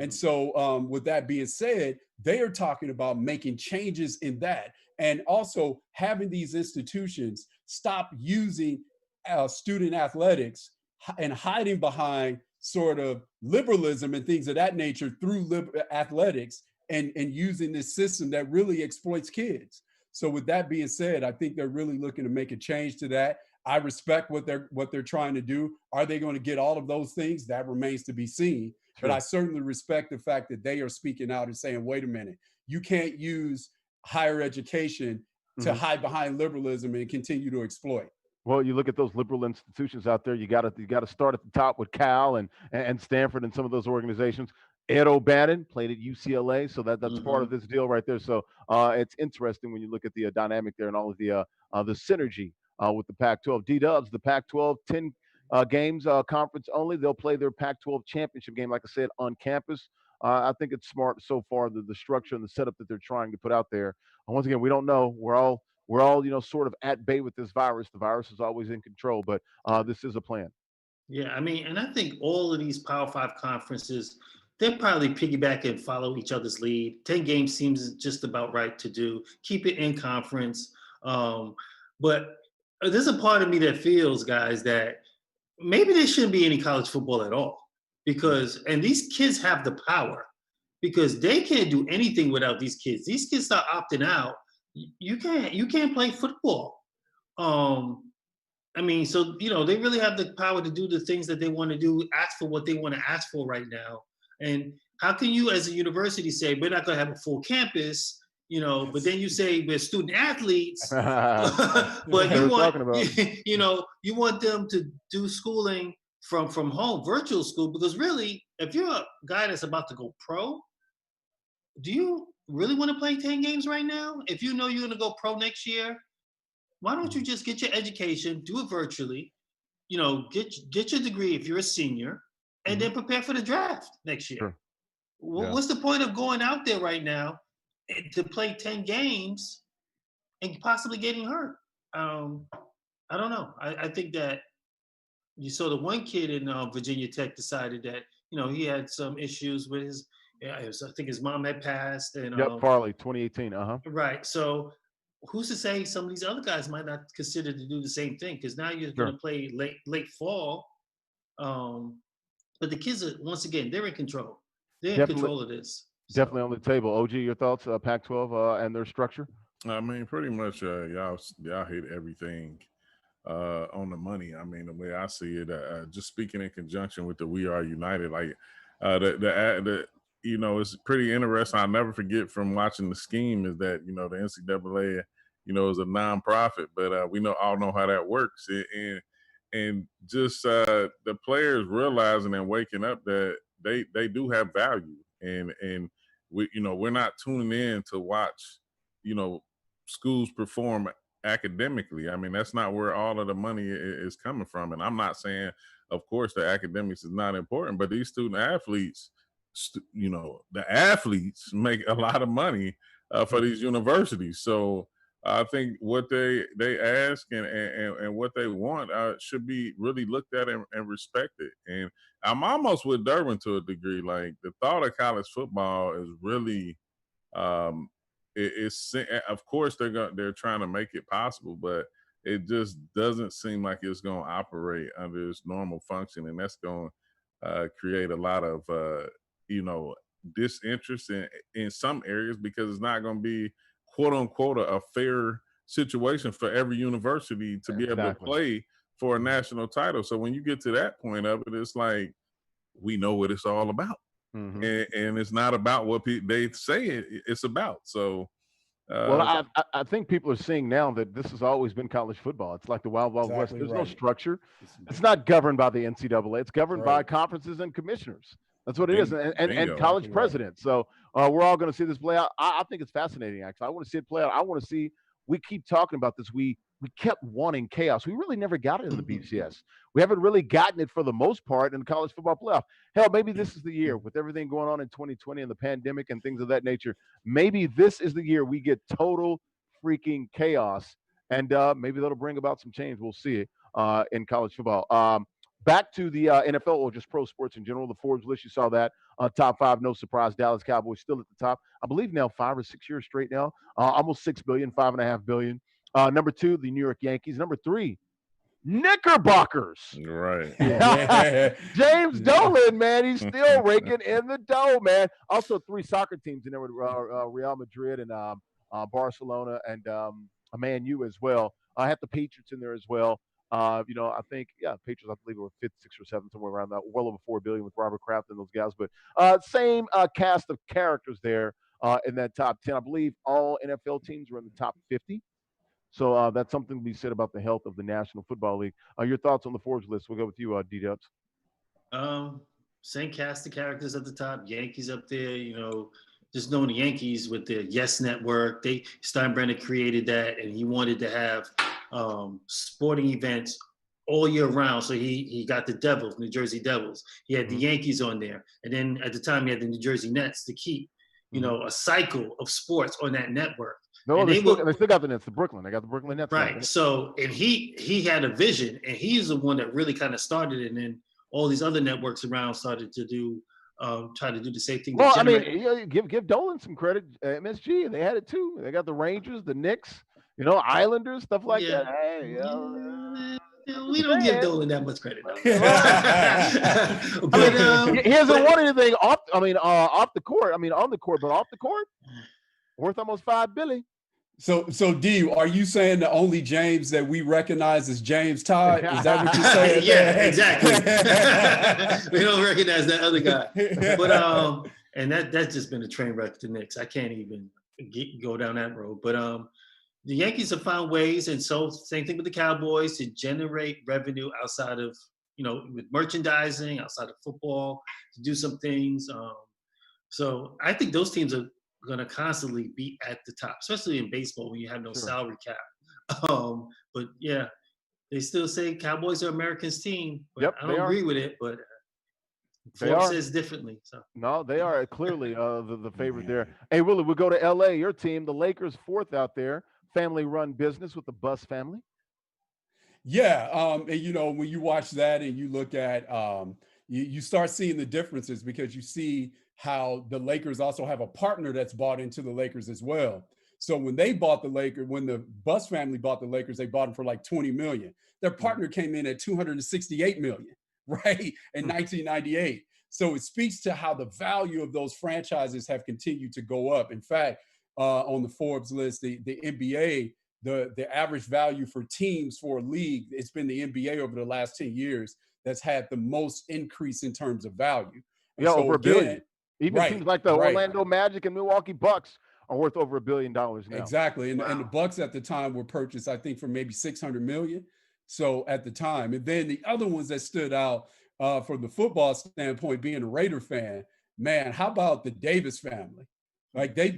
And so with that being said, they are talking about making changes in that, and also having these institutions stop using student athletics and hiding behind sort of liberalism and things of that nature through athletics, and using this system that really exploits kids. So with that being said, I think they're really looking to make a change to that. I respect what they're trying to do. Are they going to get all of those things? That remains to be seen. Sure. But I certainly respect the fact that they are speaking out and saying, wait a minute, you can't use higher education to hide behind liberalism and continue to exploit. Well, you look at those liberal institutions out there. You got to start at the top with Cal and Stanford and some of those organizations. Ed O'Bannon played at UCLA, so that's part of this deal right there. So it's interesting when you look at the dynamic there and all of the synergy with the Pac-12. D-Dubs, the Pac-12 10 games conference only. They'll play their Pac-12 championship game, like I said, on campus. I think it's smart so far, the structure and the setup that they're trying to put out there. And once again, we don't know. We're all, sort of at bay with this virus. The virus is always in control, but this is a plan. Yeah, I mean, and I think all of these Power Five conferences, they'll probably piggyback and follow each other's lead. 10 games seems just about right to do. Keep it in conference. But there's a part of me that feels, guys, that maybe there shouldn't be any college football at all, because, and these kids have the power, because they can't do anything without these kids. These kids start opting out. You can't play football. I mean, so they really have the power to do the things that they want to do, ask for what they want to ask for right now. And how can you, as a university, say we're not going to have a full campus, but then you say we're student athletes, but you want them to do schooling from home, virtual school? Because really, if you're a guy that's about to go pro, do you really want to play 10 games right now? If you know you're going to go pro next year, why don't you just get your education, do it virtually, get your degree if you're a senior, and then prepare for the draft next year? Sure. What's the point of going out there right now to play 10 games and possibly getting hurt? I don't know. I think that you saw the one kid in Virginia Tech decided that, he had some issues with I think his mom had passed. And Farley, 2018. Right. So who's to say some of these other guys might not consider to do the same thing? Because now you're going to play late fall. But the kids are, once again, they're in control. They're in control of this. Definitely on the table. OG, your thoughts, Pac-12 and their structure? I mean, pretty much y'all hit everything on the money. I mean, the way I see it, just speaking in conjunction with the We Are United, like it's pretty interesting. I'll never forget from watching the scheme is that, the NCAA, is a nonprofit, but we all know how that works. And just the players realizing and waking up that they do have value. And we're not tuning in to watch, schools perform academically. I mean, that's not where all of the money is coming from. And I'm not saying, of course, the academics is not important, but these student athletes, the athletes make a lot of money for these universities. So I think what they ask and what they want should be really looked at and respected. And I'm almost with Durbin to a degree. Like, the thought of college football is really, of course they're trying to make it possible, but it just doesn't seem like it's going to operate under its normal function, and that's going to create a lot of disinterest in some areas because it's not going to be quote unquote a fair situation for every university to be able to play for a national title. So when you get to that point of it, it's like, we know what it's all about. And it's not about what they say it's about. So, well, I think people are seeing now that this has always been college football. It's like the Wild Wild West. There's no structure. It's not governed by the NCAA. It's governed by conferences and commissioners. That's what it is, and college presidents. So we're all going to see this play out. I think it's fascinating, actually. I want to see it play out. I want to see. We keep talking about this. We kept wanting chaos. We really never got it in the BCS. We haven't really gotten it for the most part in the college football playoff. Hell, maybe this is the year with everything going on in 2020 and the pandemic and things of that nature. Maybe this is the year we get total freaking chaos, and maybe that'll bring about some change. We'll see it in college football. Back to the NFL or just pro sports in general. The Forbes list, you saw that. Top 5, no surprise. Dallas Cowboys still at the top. I believe now 5 or 6 years straight now. Almost $6 billion, $5.5 billion. Number 2, the New York Yankees. Number 3, Knickerbockers. Right. James Dolan, man, he's still raking in the dough, man. Also 3 soccer teams in there with Real Madrid and Barcelona and Man U as well. I had the Patriots in there as well. I think, Patriots, I believe, were 5th, 6th, or 7th, somewhere around that, well over $4 billion with Robert Kraft and those guys. But same cast of characters there in that top 10. I believe all NFL teams were in the top 50. So that's something to be said about the health of the National Football League. Your thoughts on the Forbes list? We'll go with you, D-Dubs. Same cast of characters at the top. Yankees up there, just knowing the Yankees with their Yes Network. Steinbrenner created that, and he wanted to have sporting events all year round. So he got the Devils, New Jersey Devils. He had the Yankees on there. And then at the time, he had the New Jersey Nets to keep, a cycle of sports on that network. No, they still got the Nets, the Brooklyn. They got the Brooklyn Nets. Right. So, and he had a vision, and he's the one that really kind of started it. And then all these other networks around started to do, try to do the same thing. Well, I mean, give Dolan some credit. MSG, they had it too. They got the Rangers, the Knicks, Islanders, stuff like that. Hey, we don't give Dolan that much credit. But he hasn't won anything off the court. I mean, on the court, but off the court, worth almost $5 billion. So D, are you saying the only James that we recognize is James Todd? Is that what you're saying? Yeah, exactly. We don't recognize that other guy. But and that's just been a train wreck to Knicks. I can't even go down that road. But the Yankees have found ways, and so same thing with the Cowboys, to generate revenue outside of, with merchandising, outside of football, to do some things. So I think those teams are going to constantly be at the top, especially in baseball when you have no salary cap. But yeah, they still say Cowboys are America's team. But I don't agree with it, but Forbes says differently. So no, they are clearly the favorite there. Hey, Willie, we'll go to LA. Your team, the Lakers, 4th out there, family-run business with the Buss family. Yeah, and when you watch that and you look at, you start seeing the differences, because you see how the Lakers also have a partner that's bought into the Lakers as well. So when they bought the Lakers, when the Buss family bought the Lakers, they bought them for like $20 million. Their partner came in at $268 million, right, in 1998. So it speaks to how the value of those franchises have continued to go up. In fact, on the Forbes list, the NBA, the average value for teams for a league, it's been the NBA over the last 10 years that's had the most increase in terms of value. Yeah, so over $1 billion. Even teams like the Orlando Magic and Milwaukee Bucks are worth over $1 billion now. Exactly. And the Bucks at the time were purchased, I think, for maybe $600 million. So at the time, and then the other ones that stood out from the football standpoint, being a Raider fan, man, how about the Davis family? Like they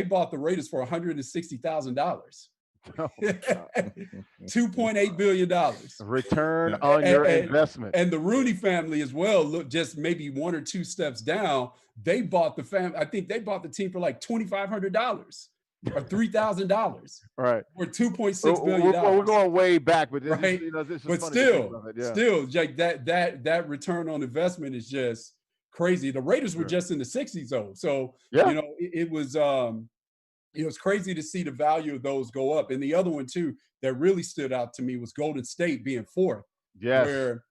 bought the Raiders for $160,000. Oh, $2.8 billion return on your investment. And the Rooney family as well, look, just maybe 1 or 2 steps down, they bought the family. I think they bought the team for like $2,500 or $3,000, right? Or $2.6 billion. We're going way back, but right? This is but still, Jake, that return on investment is just crazy. The Raiders were just in the 60s though, so it was crazy to see the value of those go up. And the other one too that really stood out to me was Golden State being 4th. Yes. Where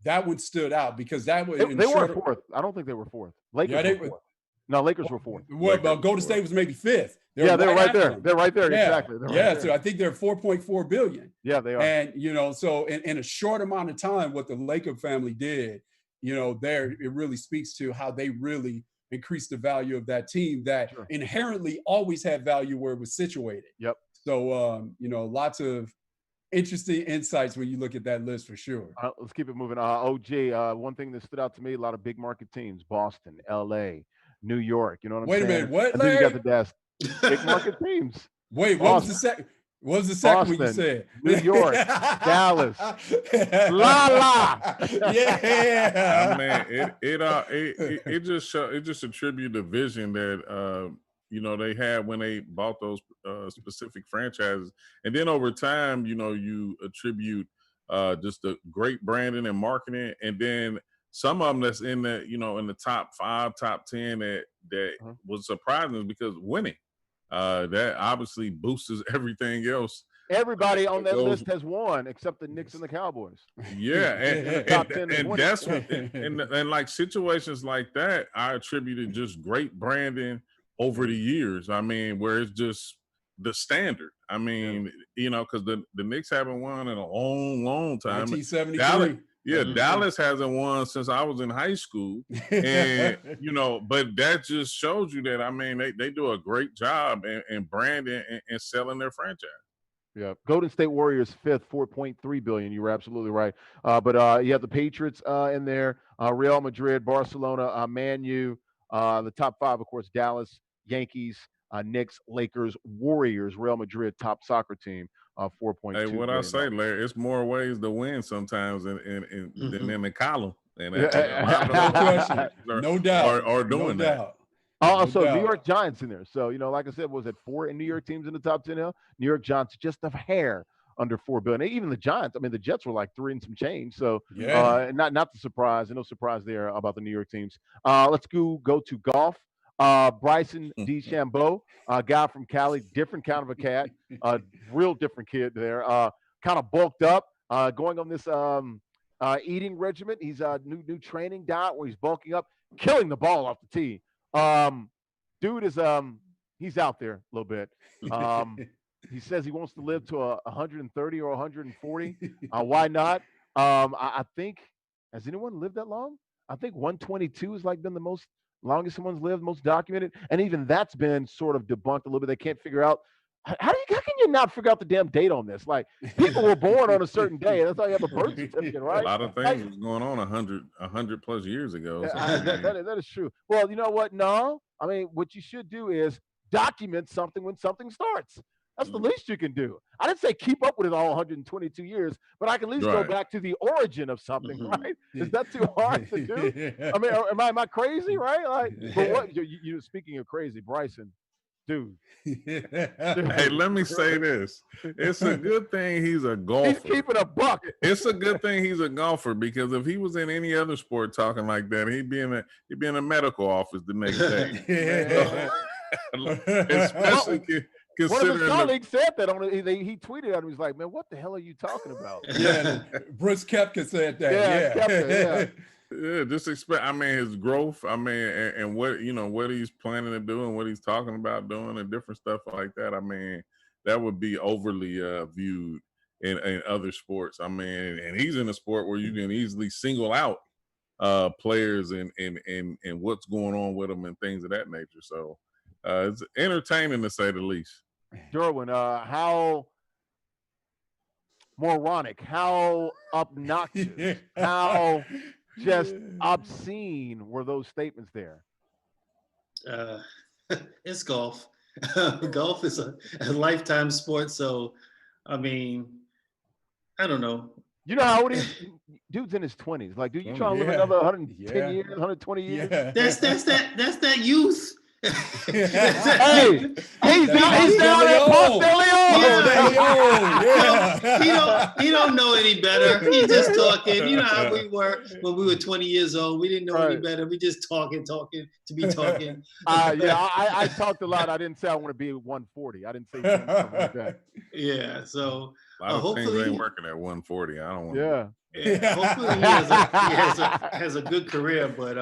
that one stood out because that was they weren't 4th. I don't think they were 4th. Lakers were 4th. No, Lakers were 4th. Well, Golden State was maybe 5th. They're right there. They're right there. Yeah. Exactly. Right so I think they're 4.4 billion. Yeah, they are. And, so in a short amount of time, what the Laker family did, there, it really speaks to how they really increased the value of that team that inherently always had value where it was situated. Yep. So, lots of interesting insights when you look at that list for sure. Let's keep it moving. OG, one thing that stood out to me, a lot of big market teams, Boston, LA, New York. You know what I'm saying? Wait a minute, what, and then you Larry? got the desk. Big market teams. Wait, what was the second? What was the second one you said? New York, Dallas, la. Yeah. Man, it just attribute the vision that they had when they bought those specific franchises, and then over time, you attribute just the great branding and marketing, and then some of them that's in the in the top 5, top 10 that was surprising because winning. That obviously boosts everything else. Everybody on that list has won except the Knicks and the Cowboys. Yeah, and that's what, and like situations like that, I attributed just great branding over the years. I mean, where it's just the standard. I mean, because the Knicks haven't won in a long time. 1973. Dallas hasn't won since I was in high school, and but that just shows you that they do a great job in branding and selling their franchise. Yeah, Golden State Warriors 5th, 4.3 billion. You were absolutely right. But you have the Patriots in there, Real Madrid, Barcelona, Man U. The top 5, of course, Dallas, Yankees, Knicks, Lakers, Warriors, Real Madrid, top soccer team. 4.2. Hey, what I say, Larry, it's more ways to win sometimes than in the column. And no doubt. Or doing that. Also, New York Giants in there. So, like I said, was it 4 in New York teams in the top 10 now? New York Giants just a hair under 4 billion. Even the Giants, the Jets were like 3 and some change. So not the surprise, no surprise there about the New York teams. Let's go to golf. Bryson DeChambeau, a guy from Cali, different kind of a cat, real different kid there. Kind of bulked up, going on this eating regimen. He's a new training diet where he's bulking up, killing the ball off the tee. Dude is he's out there a little bit. He says he wants to live to 130 or 140. Why not? I think, has anyone lived that long? I think 122 has been the longest someone's lived, most documented, and even that's been sort of debunked a little bit. They can't figure out how can you not figure out the damn date on this? Like, people were born on a certain day. That's how you have a birth certificate, right? A lot of things was going on 100 plus years ago. So, that is true. Well, you know what? No, what you should do is document something when something starts. That's the least you can do. I didn't say keep up with it all 122 years, but I can at least go back to the origin of something, right? Is that too hard to do? Am I crazy, right? But what you speaking of crazy, Bryson, dude. Hey, let me say this. It's a good thing he's a golfer. He's keeping a buck. It's a good thing he's a golfer, because if he was in any other sport talking like that, he'd be in a medical office the next day. Especially one of his colleagues said that he tweeted at him. He's like, "Man, what the hell are you talking about?" Yeah, Bruce Koepka said that. Yeah. Yeah, just expect. His growth. And what he's planning to do and what he's talking about doing and different stuff like that. That would be overly viewed in other sports. And he's in a sport where you can easily single out players and what's going on with them and things of that nature. So it's entertaining to say the least. Derwin, how moronic, how obnoxious, how just obscene were those statements there? It's golf. Golf is a lifetime sport. So, I don't know. You know how old he is? Dude's in his 20s. Like, dude, you trying to live another 110 years, 120 years? Yeah. That's that youth. Hey, he's down at Ponce de Leon. He don't know any better. He's just talking. You know how we were when we were 20 years old. We didn't know any better. We just talking to be talking. I talked a lot. I didn't say I want to be 140. I didn't say something like that. Yeah. So a lot of hopefully things ain't working at 140. I don't want. Yeah. Hopefully he has a good career, but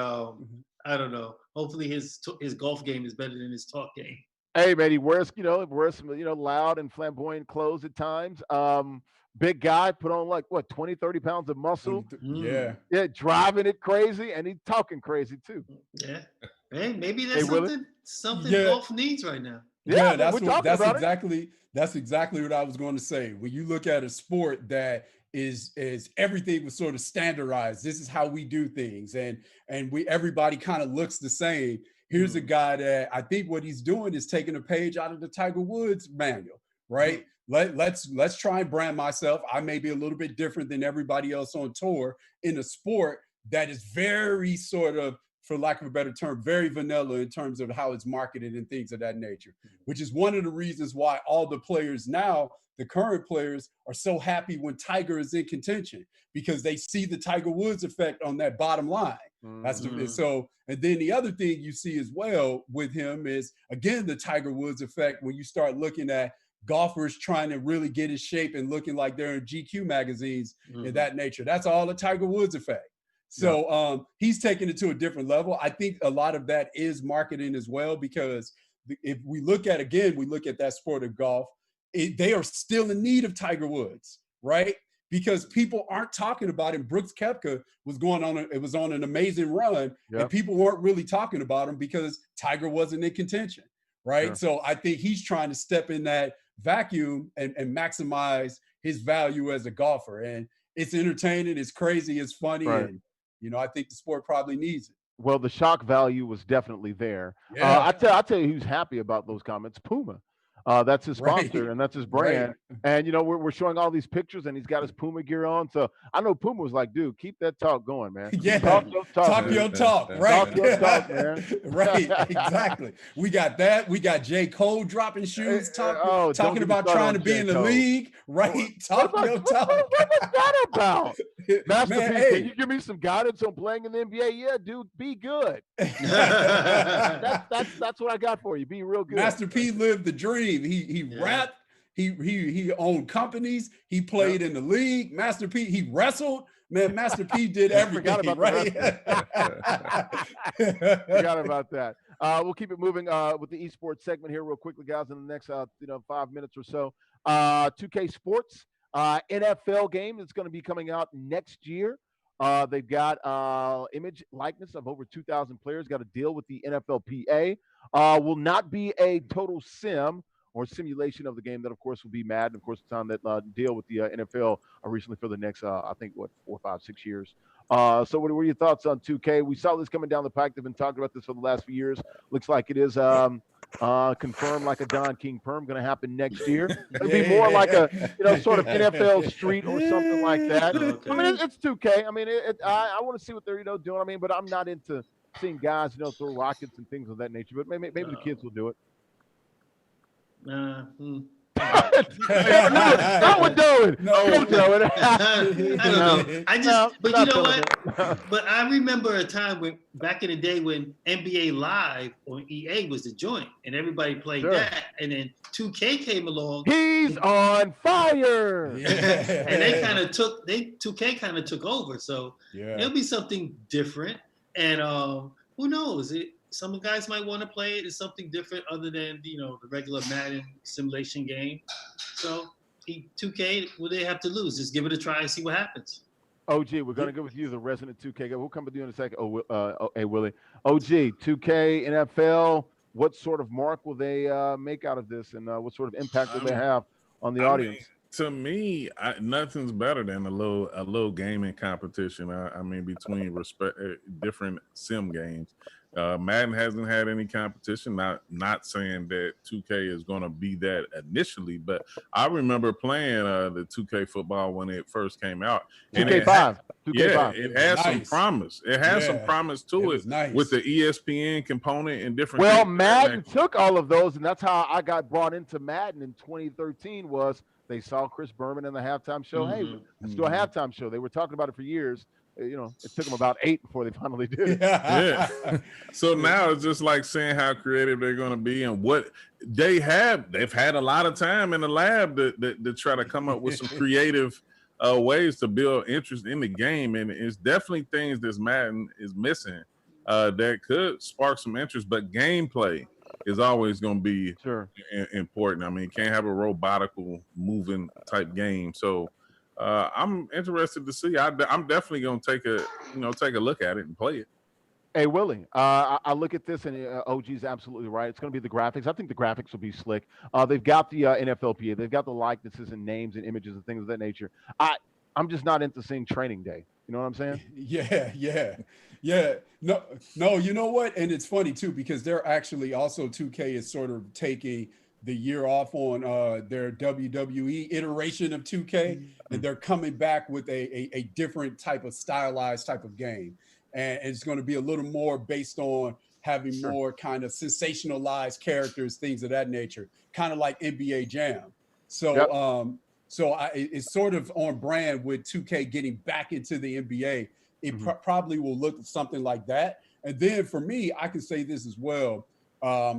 I don't know. Hopefully his golf game is better than his talk game. Hey, man, he wears some loud and flamboyant clothes at times. Big guy, put on like what 20, 30 pounds of muscle. Yeah. Yeah, driving it crazy, and he's talking crazy too. Yeah. Hey, maybe that's something Yeah. golf needs right now. Yeah, that's exactly what I was going to say. When you look at a sport that is everything was sort of standardized, this is how we do things, and everybody kind of looks the same. Here's a guy that I think what he's doing is taking a page out of the Tiger Woods manual, right? Let's try and brand myself. I may be a little bit different than everybody else on tour in a sport that is very sort of, for lack of a better term, very vanilla in terms of how it's marketed and things of that nature, which is one of the reasons why all the players now, the current players, are so happy when Tiger is in contention, because they see the Tiger Woods effect on that bottom line. That's so. And then the other thing you see as well with him is, again, the Tiger Woods effect when you start looking at golfers trying to really get in shape and looking like they're in GQ magazines and that nature. That's all the Tiger Woods effect. So he's taking it to a different level. I think a lot of that is marketing as well, because if we look at that sport of golf, they are still in need of Tiger Woods, right? Because people aren't talking about him. Brooks Koepka was on an amazing run, and people weren't really talking about him because Tiger wasn't in contention, right? Sure. So I think he's trying to step in that vacuum and maximize his value as a golfer. And it's entertaining, it's crazy, it's funny, and I think the sport probably needs it. Well, the shock value was definitely there. I tell you who's happy about those comments. Puma. That's his sponsor and that's his brand. And we're showing all these pictures, and he's got his Puma gear on. So I know Puma was like, dude, keep that talk going, man. Yeah, talk your talk, right? Talk your talk, man. Right, exactly. We got that. We got J. Cole dropping shoes, talking about trying to be in the league, right? Talk your talk. What was that about? Master P, can you give me some guidance on playing in the NBA? Yeah, dude, be good. That's what I got for you. Be real good. Master P lived the dream. He rapped. He owned companies. He played in the league. Master P, he wrestled. Man, Master P did everything. Forgot about that. We'll keep it moving with the esports segment here real quickly, guys, in the next 5 minutes or so. 2K Sports NFL game is going to be coming out next year. They've got image likeness of over 2,000 players. Got a deal with the NFLPA. Will not be a total sim or simulation of the game. That, of course, will be Madden. Of course, it's on that deal with the NFL recently for the next, 4, 5, 6 years. So what are your thoughts on 2K? We saw this coming down the pike. They've been talking about this for the last few years. Looks like it is confirmed, like a Don King perm, going to happen next year. It'll be more like a sort of NFL Street or something like that. Okay. I mean, it's 2K. I mean, I want to see what they're doing. I mean, but I'm not into seeing guys throw rockets and things of that nature. But maybe the kids will do it. No. Not what doing. No, I just, but you know what? But I remember a time when back in the day when NBA Live on EA was the joint, and everybody played that, and then 2K came along. He's on fire. And they kind of 2K kind of took over, so it'll be something different. And who knows? Some guys might want to play it as something different other than the regular Madden simulation game. So 2K, what do they have to lose? Just give it a try and see what happens. OG, we're gonna go with you, the resident 2K guy. We'll come with you in a second. Hey Willie. OG, 2K, NFL. What sort of mark will they make out of this, and what sort of impact will they have on the audience? To me, nothing's better than a little gaming competition. I mean, between different sim games. Madden hasn't had any competition. Not saying that 2K is going to be that initially, but I remember playing the 2K football when it first came out. 2K5. It has some promise. It has some promise to it with the ESPN component and different. Well, Madden took all of those, and that's how I got brought into Madden in 2013. Was they saw Chris Berman in the halftime show? Hey, let's do a halftime show. They were talking about it for years. It took them about 8 before they finally did it. So now it's just like seeing how creative they're going to be and what they have. They've had a lot of time in the lab to try to come up with some creative ways to build interest in the game. And it's definitely things that Madden is missing. that could spark some interest. But gameplay is always going to be important. I mean, you can't have a robotical moving type game. So I'm interested to see. I'm definitely going to take a look at it and play it. Hey, Willie, I look at this and OG's absolutely right. It's going to be the graphics. I think the graphics will be slick. They've got the NFLPA. They've got the likenesses and names and images and things of that nature. I'm just not into seeing training day. You know what I'm saying? Yeah. No, you know what? And it's funny too, because they're actually also 2K is sort of taking the year off on their WWE iteration of 2K, and they're coming back with a different type of stylized type of game. And it's going to be a little more based on having more kind of sensationalized characters, things of that nature, kind of like NBA Jam. So, it's sort of on brand with 2K getting back into the NBA. It probably will look something like that. And then for me, I can say this as well.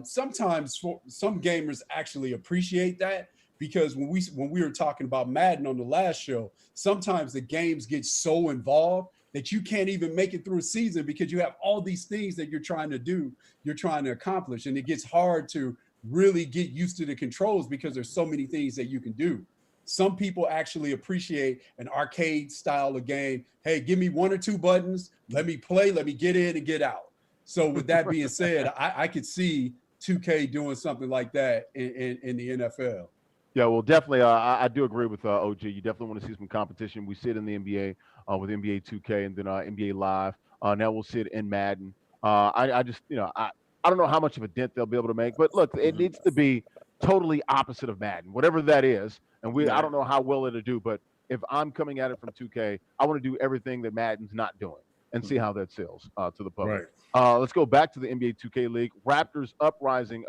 Sometimes some gamers actually appreciate that, because when we were talking about Madden on the last show, sometimes the games get so involved that you can't even make it through a season because you have all these things that you're trying to accomplish. And it gets hard to really get used to the controls because there's so many things that you can do. Some people actually appreciate an arcade style of game. Hey, give me 1 or 2 buttons. Let me play. Let me get in and get out. So with that being said, I could see 2K doing something like that in the NFL. Yeah, well, definitely. I do agree with OG. You definitely want to see some competition. We see it in the NBA with NBA 2K and then NBA Live. Now we'll see it in Madden. I just, I don't know how much of a dent they'll be able to make. But look, it needs to be totally opposite of Madden, whatever that is. And I don't know how well it'll do. But if I'm coming at it from 2K, I want to do everything that Madden's not doing and see how that sells to the public. Right. Let's go back to the NBA 2K League. Raptors uprising.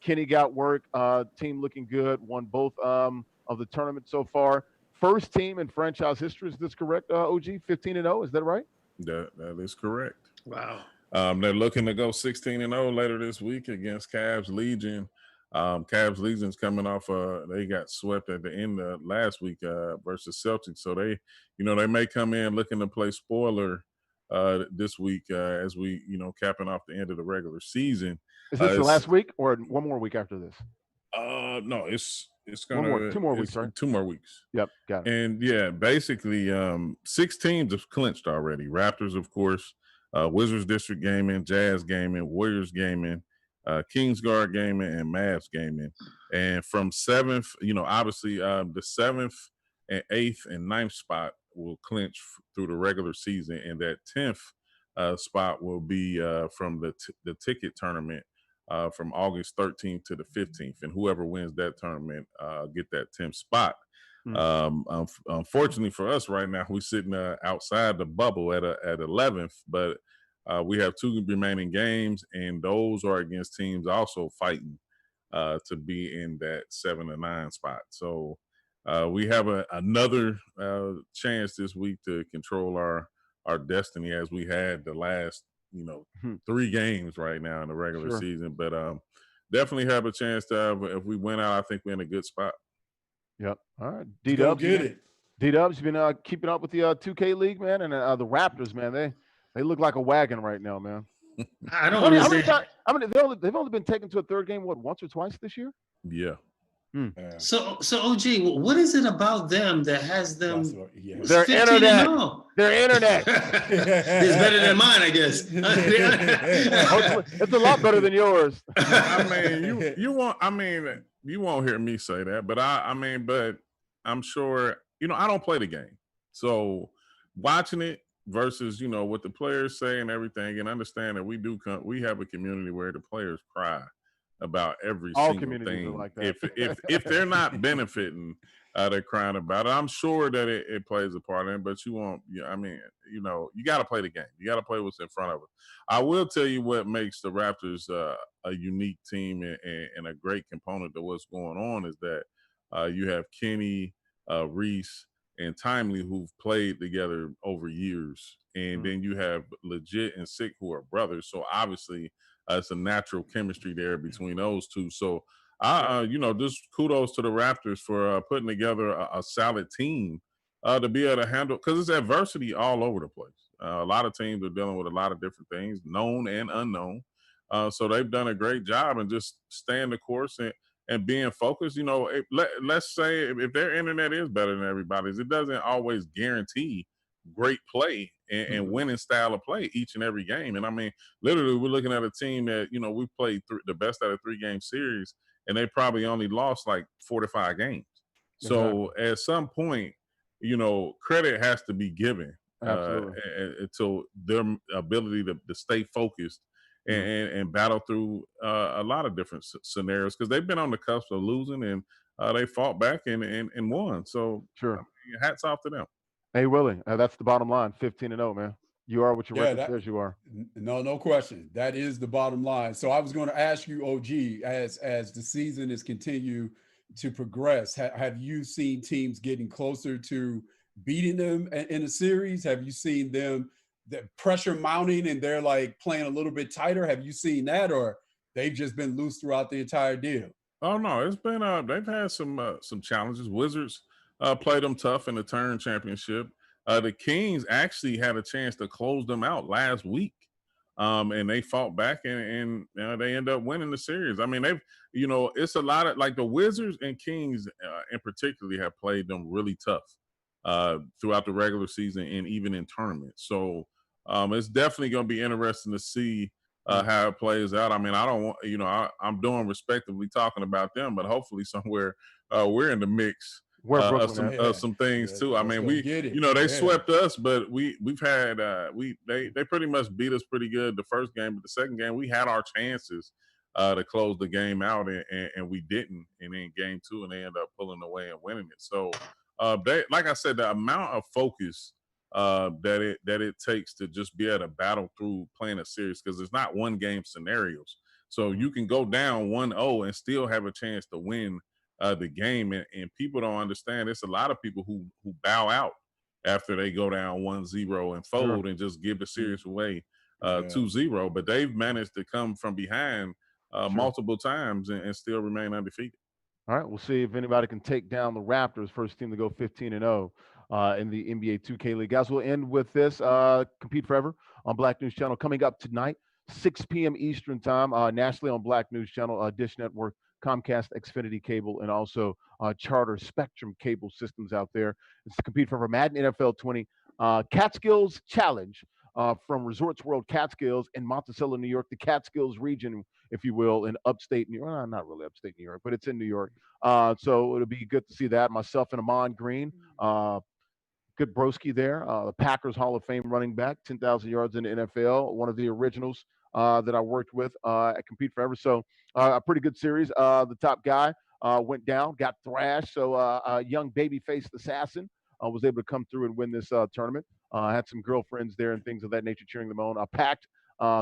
Kenny got work. Team looking good. Won both of the tournament so far. First team in franchise history. Is this correct, OG? 15-0. Is that right? That is correct. Wow. They're looking to go 16-0 later this week against Cavs Legion. Cavs Legion's coming off. They got swept at the end of last week versus Celtics. So they may come in looking to play spoiler this week as we capping off the end of the regular season. Is this the last week or one more week after this? No, it's gonna 2 more weeks, right? 2 more weeks. Yep, got it. And yeah, basically 6 teams have clinched already. Raptors, of course, Wizards District Gaming, Jazz Gaming, Warriors Gaming, Kingsguard Gaming, and Mavs Gaming. And from 7th, obviously the 7th and 8th and 9th spot will clinch through the regular season, and that 10th spot will be from the ticket tournament from August 13th to the 15th, and whoever wins that tournament get that 10th spot. Unfortunately for us right now, we're sitting outside the bubble at 11th, but we have 2 remaining games, and those are against teams also fighting to be in that 7 and 9 spot. So we have another chance this week to control our destiny, as we had the last 3 games right now in the regular season. But definitely have a chance to if we win out, I think we're in a good spot. Yep. All right. D-Dubs, get it. D-Dubs, you've been keeping up with the 2K League, man, and the Raptors, man. They look like a wagon right now, man. I don't understand. They've only been taken to a third game, once or twice this year? Yeah. So OG, what is it about them that has them? Their internet. Their internet. It's better than mine, I guess. It's a lot better than yours. I mean, you won't hear me say that, but but I'm sure, I don't play the game. So watching it versus, what the players say and everything, and understand that we have a community where the players cry about every single thing. Like that. If they're not benefiting, they're crying about it. I'm sure that it plays a part in it, but you won't. You got to play the game. You got to play what's in front of us. I will tell you what makes the Raptors a unique team and a great component to what's going on is that you have Kenny, Reese, and Timely, who've played together over years, and then you have Legit and Sick, who are brothers. So obviously, it's a natural chemistry there between those two. So, just kudos to the Raptors for putting together a solid team to be able to handle, because it's adversity all over the place. A lot of teams are dealing with a lot of different things, known and unknown. So they've done a great job and just staying the course and being focused. You know, let's say if their internet is better than everybody's, it doesn't always guarantee great play and winning style of play each and every game. And I mean, literally, we're looking at a team that, you know, we played the best out of 3-game series, and they probably only lost like 4 to 5 games. So at some point, you know, credit has to be given to their ability to stay focused and battle through a lot of different scenarios, because they've been on the cusp of losing, and they fought back and won. So sure, I mean, hats off to them. Hey Willie, that's the bottom line. 15-0, man. You are what your record says you are. No question. That is the bottom line. So I was going to ask you, OG, as the season has continued to progress, have you seen teams getting closer to beating them in a series? Have you seen them, the pressure mounting and they're like playing a little bit tighter? Have you seen that, or they've just been loose throughout the entire deal? Oh no, it's been they've had some challenges. Wizards played them tough in the Turn Championship. The Kings actually had a chance to close them out last week, and they fought back and they end up winning the series. I mean, you know, it's a lot of, like, the Wizards and Kings in particularly have played them really tough throughout the regular season and even in tournaments. So it's definitely going to be interesting to see how it plays out. I mean, I don't want, you know, I'm doing respectively talking about them, but hopefully somewhere we're in the mix of some things too. I mean, you know, they swept us, but we've had they pretty much beat us pretty good the first game, but the second game we had our chances to close the game out, and we didn't. And then game 2, and they end up pulling away and winning it. So they, like I said, the amount of focus that it takes to just be able to battle through playing a series, because it's not one game scenarios. So you can go down 1-0 and still have a chance to win the game, and people don't understand. It's a lot of people who bow out after they go down 1-0 and fold and just give the series away 2-0. But they've managed to come from behind multiple times and still remain undefeated. All right, we'll see if anybody can take down the Raptors, first team to go 15-0 in the NBA 2K League. Guys, we'll end with this. Compete Forever on Black News Channel coming up tonight, 6 p.m. Eastern time, nationally on Black News Channel, Dish Network, Comcast, Xfinity Cable, and also Charter Spectrum cable systems out there. It's the Compete Forever Madden NFL 20 Catskills Challenge from Resorts World Catskills in Monticello, New York, the Catskills region, if you will, in upstate New York. Well, not really upstate New York, but it's in New York. So it'll be good to see that. Myself and Amon Green, good broski there. The Packers Hall of Fame running back, 10,000 yards in the NFL, one of the originals that I worked with at Compete Forever. So a pretty good series. The top guy went down, got thrashed. So a young baby-faced assassin was able to come through and win this tournament. Had some girlfriends there and things of that nature cheering them on. A packed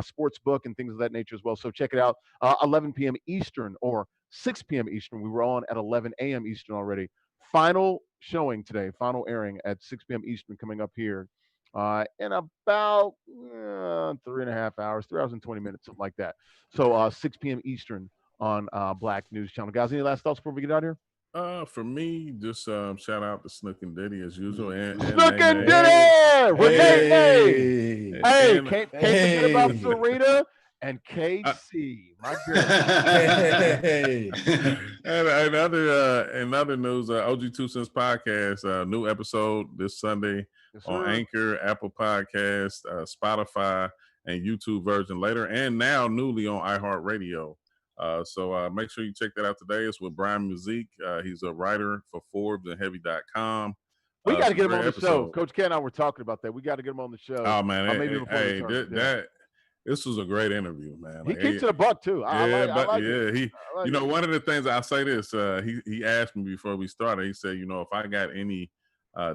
sports book and things of that nature as well. So check it out. 11 p.m. Eastern or 6 p.m. Eastern. We were on at 11 a.m. Eastern already. Final showing today, final airing at 6 p.m. Eastern coming up here in about 3.5 hours, 3 hours and 20 minutes, something like that. So 6 p.m. Eastern on Black News Channel. Guys, any last thoughts before we get out of here? For me, just shout out to Snook and Diddy as usual. And Snook and Diddy! Renee! Hey, can't forget about Sarita and KC, my girl. And another news, OG 2 Cents podcast, new episode this Sunday on Anchor, Apple Podcasts, Spotify, and YouTube version later, and now newly on iHeartRadio. So make sure you check that out today. It's with Brian Musique. He's a writer for Forbes and Heavy.com. We got to get him on the show. Coach Ken and I were talking about that. We got to get him on the show. Oh, man. This was a great interview, man. He keeps it a buck, too. You know, one of the things I'll say this, he asked me before we started, he said, you know, if I got any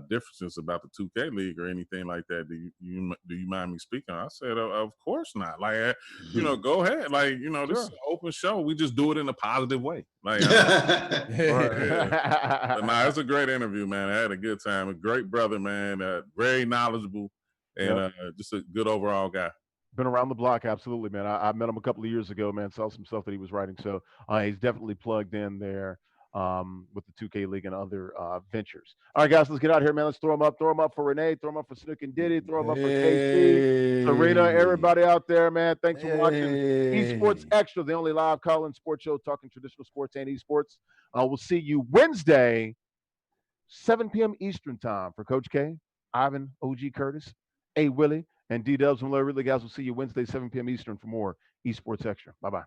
differences about the 2K League or anything like that, do you mind me speaking? I said, of course not. Like, you know, go ahead. Like, you know, this is an open show. We just do it in a positive way. Like, but nah, it's a great interview, man. I had a good time. A great brother, man. Very knowledgeable and just a good overall guy. Been around the block, absolutely, man. I met him a couple of years ago, man. Saw some stuff that he was writing, so he's definitely plugged in there. with the 2K League and other ventures. All right, guys, let's get out of here, man. Let's throw them up. Throw them up for Renee. Throw them up for Snook and Diddy. Throw them up for KC, Serena, everybody out there, man. Thanks for watching Esports Extra, the only live call-in sports show talking traditional sports and esports. We'll see you Wednesday, 7 p.m. Eastern time for Coach K, Ivan, OG Curtis, A. Willie, and D-Dubs from Larry Ridley. Guys, we'll see you Wednesday, 7 p.m. Eastern for more Esports Extra. Bye-bye.